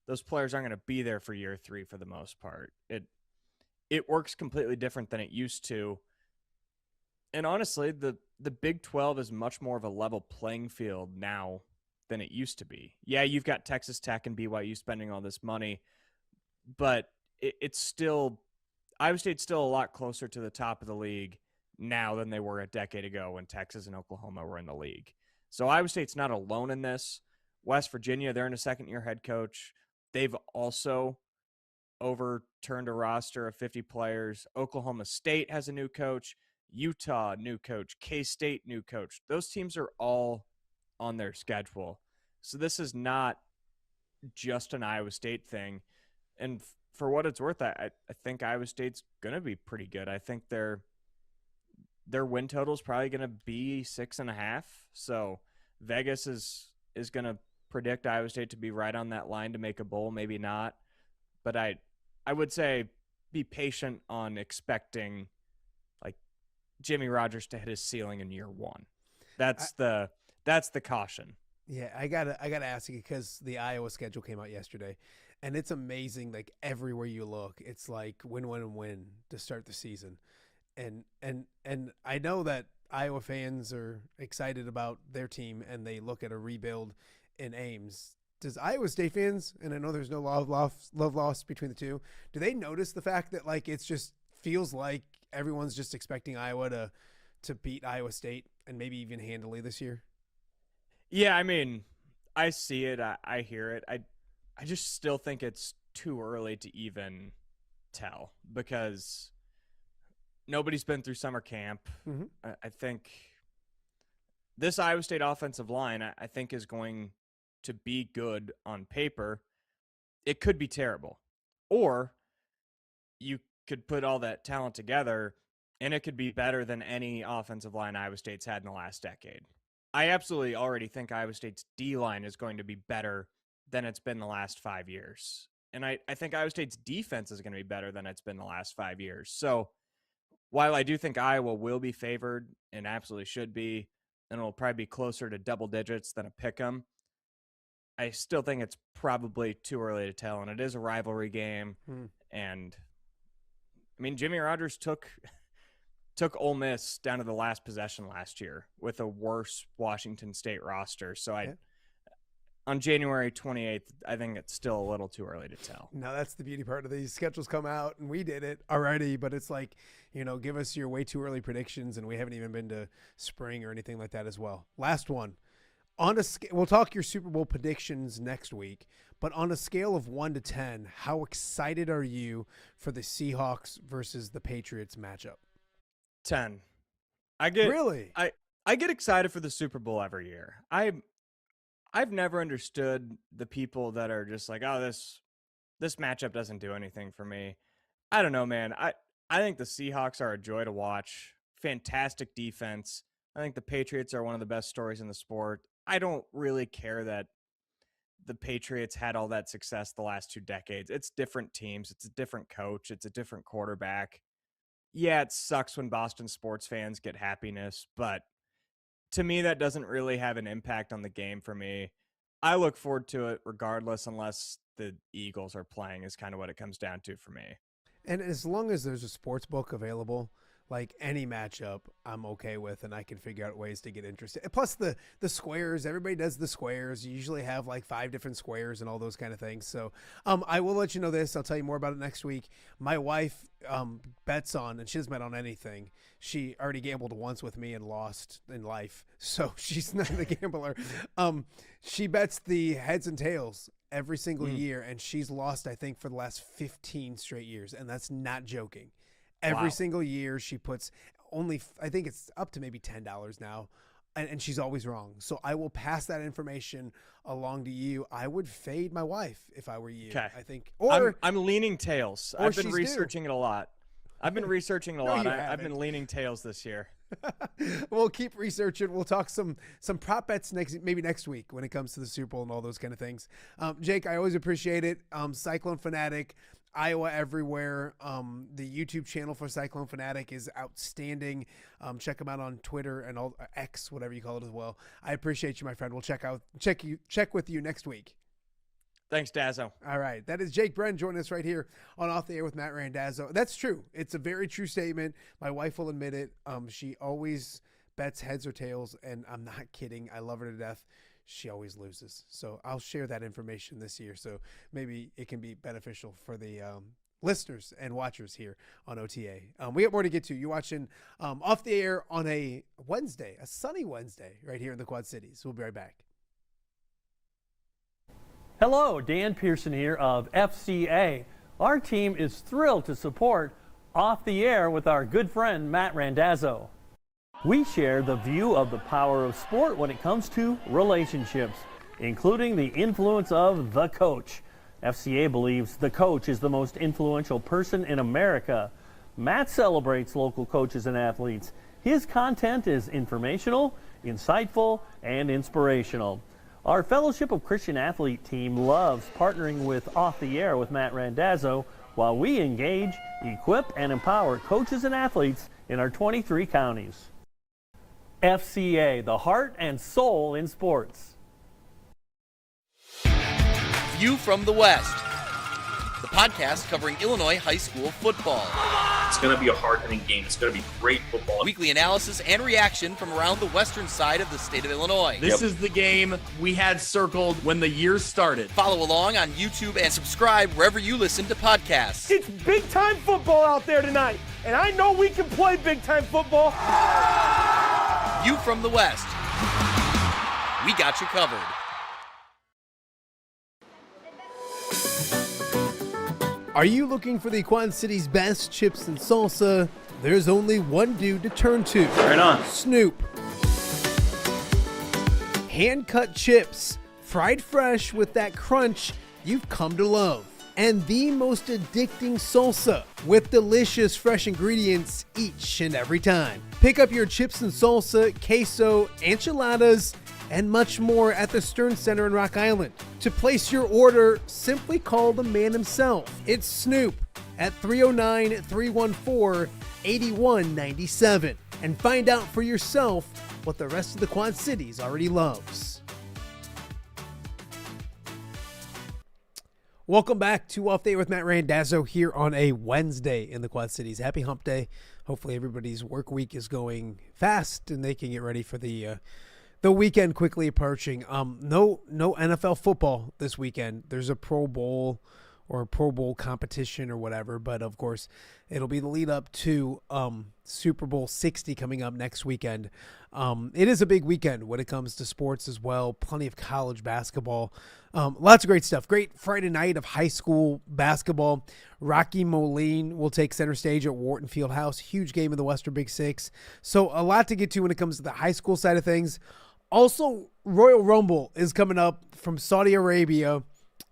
those players aren't going to be there for year 3 for the most part. It works completely different than it used to. And honestly, the Big 12 is much more of a level playing field now than it used to be. Yeah, you've got Texas Tech and BYU spending all this money, but it's still, Iowa State's still a lot closer to the top of the league now than they were a decade ago when Texas and Oklahoma were in the league. So Iowa State's not alone in this. West Virginia, they're in a second-year head coach. They've also overturned a roster of 50 players. Oklahoma State has a new coach. Utah, new coach. K-State, new coach. Those teams are all on their schedule. So this is not just an Iowa State thing. And for what it's worth, I think Iowa State's going to be pretty good. I think their win total is probably going to be 6.5. So Vegas is going to predict Iowa State to be right on that line to make a bowl, maybe not. But I would say be patient on expecting like Jimmy Rogers to hit his ceiling in year 1. That's the caution. Yeah, I gotta ask you, because the Iowa schedule came out yesterday, and it's amazing. Like everywhere you look, it's like win, win, and win to start the season. And I know that Iowa fans are excited about their team and they look at a rebuild in Ames. Does Iowa State fans, and I know there's no love lost between the two, do they notice the fact that like it's just feels like everyone's just expecting Iowa to beat Iowa State and maybe even handily this year? Yeah, I mean, I see it. I hear it. I just still think it's too early to even tell because nobody's been through summer camp. Mm-hmm. I think this Iowa State offensive line, I think, is going to be good on paper. It could be terrible. Or you could put all that talent together and it could be better than any offensive line Iowa State's had in the last decade. I absolutely already think Iowa State's D-line is going to be better than it's been the last 5 years. And I think Iowa State's defense is going to be better than it's been the last 5 years. So while I do think Iowa will be favored and absolutely should be, and it'll probably be closer to double digits than a pick 'em, I still think it's probably too early to tell. And it is a rivalry game. And I mean, Jimmy Rogers took Ole Miss down to the last possession last year with a worse Washington State roster. So on January 28th, I think it's still a little too early to tell. No, that's the beauty part of these schedules come out, and we did it already, but it's like, give us your way too early predictions, and we haven't even been to spring or anything like that as well. Last one. We'll talk your Super Bowl predictions next week, but on a scale of 1 to 10, how excited are you for the Seahawks versus the Patriots matchup? 10. Really? I get excited for the Super Bowl every year. I've never understood the people that are just like, oh, this matchup doesn't do anything for me. I don't know, man. I think the Seahawks are a joy to watch. Fantastic defense. I think the Patriots are one of the best stories in the sport. I don't really care that the Patriots had all that success the last 2 decades. It's different teams. It's a different coach. It's a different quarterback. Yeah, it sucks when Boston sports fans get happiness, but to me, that doesn't really have an impact on the game for me. I look forward to it regardless, unless the Eagles are playing, is kind of what it comes down to for me. And as long as there's a sports book available, like any matchup, I'm okay with, and I can figure out ways to get interested. Plus the squares, everybody does the squares. You usually have like 5 different squares and all those kind of things. So I will let you know this. I'll tell you more about it next week. My wife bets on, and she doesn't bet on anything. She already gambled once with me and lost in life, so she's not a gambler. She bets the heads and tails every single year, and she's lost, I think, for the last 15 straight years, and that's not joking. Every single year she puts only, I think it's up to maybe $10 now, and she's always wrong. So I will pass that information along to you. I would fade my wife if I were you. Okay. I think. I'm leaning tails. I've been researching it a lot. I've been researching it a lot. I've been leaning tails this year. We'll keep researching. We'll talk some prop bets maybe next week when it comes to the Super Bowl and all those kind of things. Jake, I always appreciate it. CycloneFanatic, Iowa everywhere. The YouTube channel for CycloneFanatic is outstanding. Check them out on Twitter and all X, whatever you call it as well. I appreciate you, my friend. We'll check with you next week. Thanks, Dazzo. All right. That is Jake Brend joining us right here on Off the Air with Matt Randazzo. That's true. It's a very true statement. My wife will admit it. She always bets heads or tails, and I'm not kidding. I love her to death. She always loses. So I'll share that information this year, so maybe it can be beneficial for the listeners and watchers here on OTA. We got more to get to. You're watching Off the Air on a Wednesday, a sunny Wednesday, right here in the Quad Cities. We'll be right back. Hello, Dan Pearson here of FCA. Our team is thrilled to support Off the Air with our good friend Matt Randazzo. We share the view of the power of sport when it comes to relationships, including the influence of the coach. FCA believes the coach is the most influential person in America. Matt celebrates local coaches and athletes. His content is informational, insightful, and inspirational. Our Fellowship of Christian Athlete team loves partnering with Off the Air with Matt Randazzo while we engage, equip, and empower coaches and athletes in our 23 counties. FCA, the heart and soul in sports. View from the West. the podcast covering Illinois high school football. It's going to be a hard-hitting game. It's going to be great football. Weekly analysis and reaction from around the western side of the state of Illinois. This is the game we had circled when the year started. Follow along on YouTube and subscribe wherever you listen to podcasts. It's big-time football out there tonight, and I know we can play big-time football. You from the West. We got you covered. Are you looking for the Quad City's best chips and salsa? There's only one dude to turn to. Right on. Snoop. Hand-cut chips, fried fresh with that crunch you've come to love. And the most addicting salsa with delicious fresh ingredients each and every time. Pick up your chips and salsa, queso, enchiladas, and much more at the Stern Center in Rock Island. To place your order, simply call the man himself. It's Snoop at 309-314-8197 and find out for yourself what the rest of the Quad Cities already loves. Welcome back to Off Day with Matt Randazzo here on a Wednesday in the Quad Cities. Happy Hump Day. Hopefully everybody's work week is going fast and they can get ready for the weekend quickly approaching. No NFL football this weekend. There's a Pro Bowl or a Pro Bowl competition or whatever, but of course it'll be the lead up to Super Bowl 60 coming up next weekend. It is a big weekend when it comes to sports as well. Plenty of college basketball. Lots of great stuff. Great Friday night of high school basketball. Rocky Moline will take center stage at Wharton Fieldhouse. Huge game in the Western Big Six. So a lot to get to when it comes to the high school side of things. Also, Royal Rumble is coming up from Saudi Arabia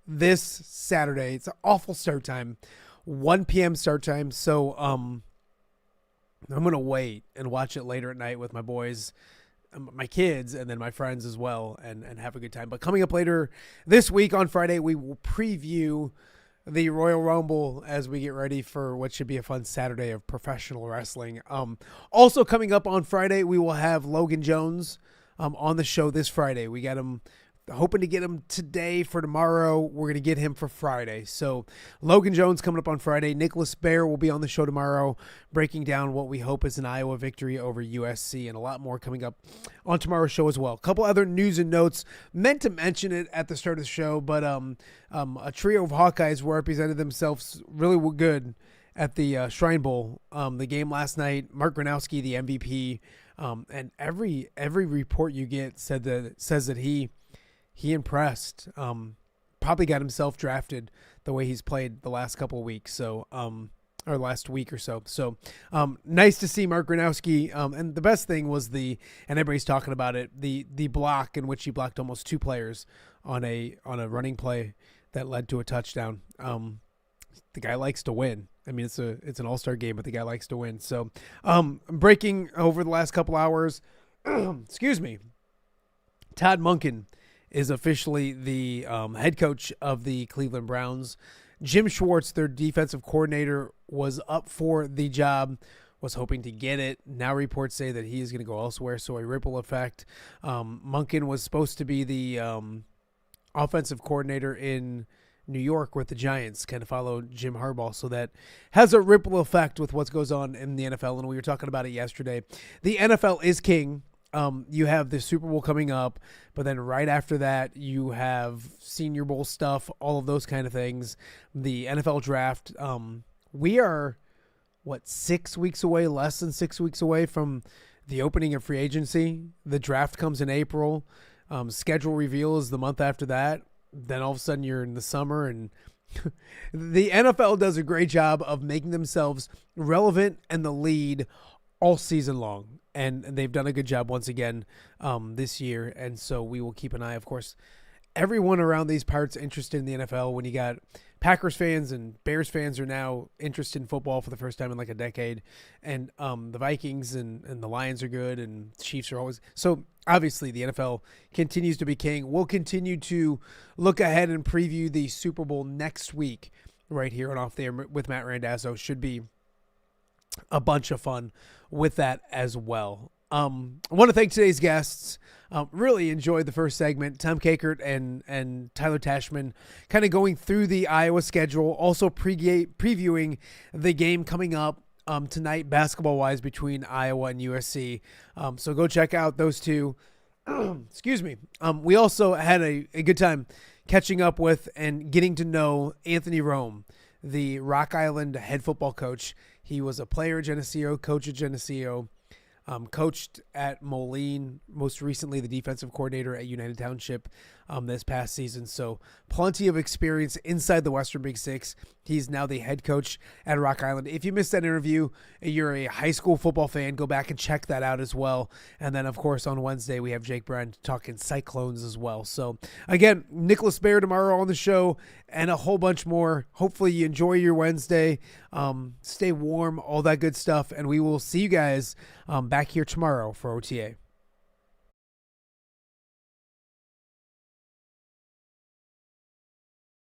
this Saturday. It's an awful start time, 1 p.m. start time. So I'm going to wait and watch it later at night with my boys, my kids, and then my friends as well, and have a good time. But coming up later this week on Friday, we will preview the Royal Rumble as we get ready for what should be a fun Saturday of professional wrestling. Also coming up on Friday, we will have Logan Jones on the show this Friday. We got him, hoping to get him today for tomorrow. We're going to get him for Friday. So Logan Jones coming up on Friday. Nicholas Bear will be on the show tomorrow, breaking down what we hope is an Iowa victory over USC, and a lot more coming up on tomorrow's show as well. A couple other news and notes. Meant to mention it at the start of the show, but a trio of Hawkeyes represented themselves really good at the Shrine Bowl. The game last night, Mark Gronowski, the MVP, and every report you get says that he impressed. Probably got himself drafted the way he's played the last couple of weeks. So, or last week or so. So, nice to see Mark Gronowski. And the best thing was and everybody's talking about it, the block in which he blocked almost two players on a running play that led to a touchdown. The guy likes to win. I mean, it's an all-star game, but the guy likes to win. So, breaking over the last couple hours, excuse me, Todd Monken is officially the head coach of the Cleveland Browns. Jim Schwartz, their defensive coordinator, was up for the job, was hoping to get it. Now reports say that he is going to go elsewhere, so a ripple effect. Monken was supposed to be the offensive coordinator in New York with the Giants, kind of follow Jim Harbaugh, so that has a ripple effect with what goes on in the NFL, and we were talking about it yesterday. The NFL is king. You have the Super Bowl coming up, but then right after that, you have Senior Bowl stuff, all of those kind of things. The NFL draft, we are, 6 weeks away, less than 6 weeks away from the opening of free agency. The draft comes in April. Schedule reveal is the month after that. Then all of a sudden you're in the summer, and the NFL does a great job of making themselves relevant and the lead all season long. And they've done a good job once again this year. And so we will keep an eye, of course, everyone around these parts interested in the NFL. When you got Packers fans and Bears fans are now interested in football for the first time in like a decade. And the Vikings and the Lions are good, and Chiefs are always. So obviously the NFL continues to be king. We'll continue to look ahead and preview the Super Bowl next week right here on Off There with Matt Randazzo. Should be a bunch of fun with that as well. I want to thank today's guests. Really enjoyed the first segment. Tom Kakert and Tyler Tachman kind of going through the Iowa schedule, also previewing the game coming up tonight basketball-wise between Iowa and USC. So go check out those two. Excuse me. We also had a good time catching up with and getting to know Anthony Roome, the Rock Island head football coach. He was a player at Geneseo, coach at Geneseo, coached at Moline, most recently the defensive coordinator at United Township this past season. So plenty of experience inside the Western Big Six. He's now the head coach at Rock Island. If you missed that interview, you're a high school football fan, go back and check that out as well. And then, of course, on Wednesday, we have Jake Brend talking Cyclones as well. So, again, Nicholas Bear tomorrow on the show and a whole bunch more. Hopefully you enjoy your Wednesday. Stay warm, all that good stuff. And we will see you guys back here tomorrow for OTA.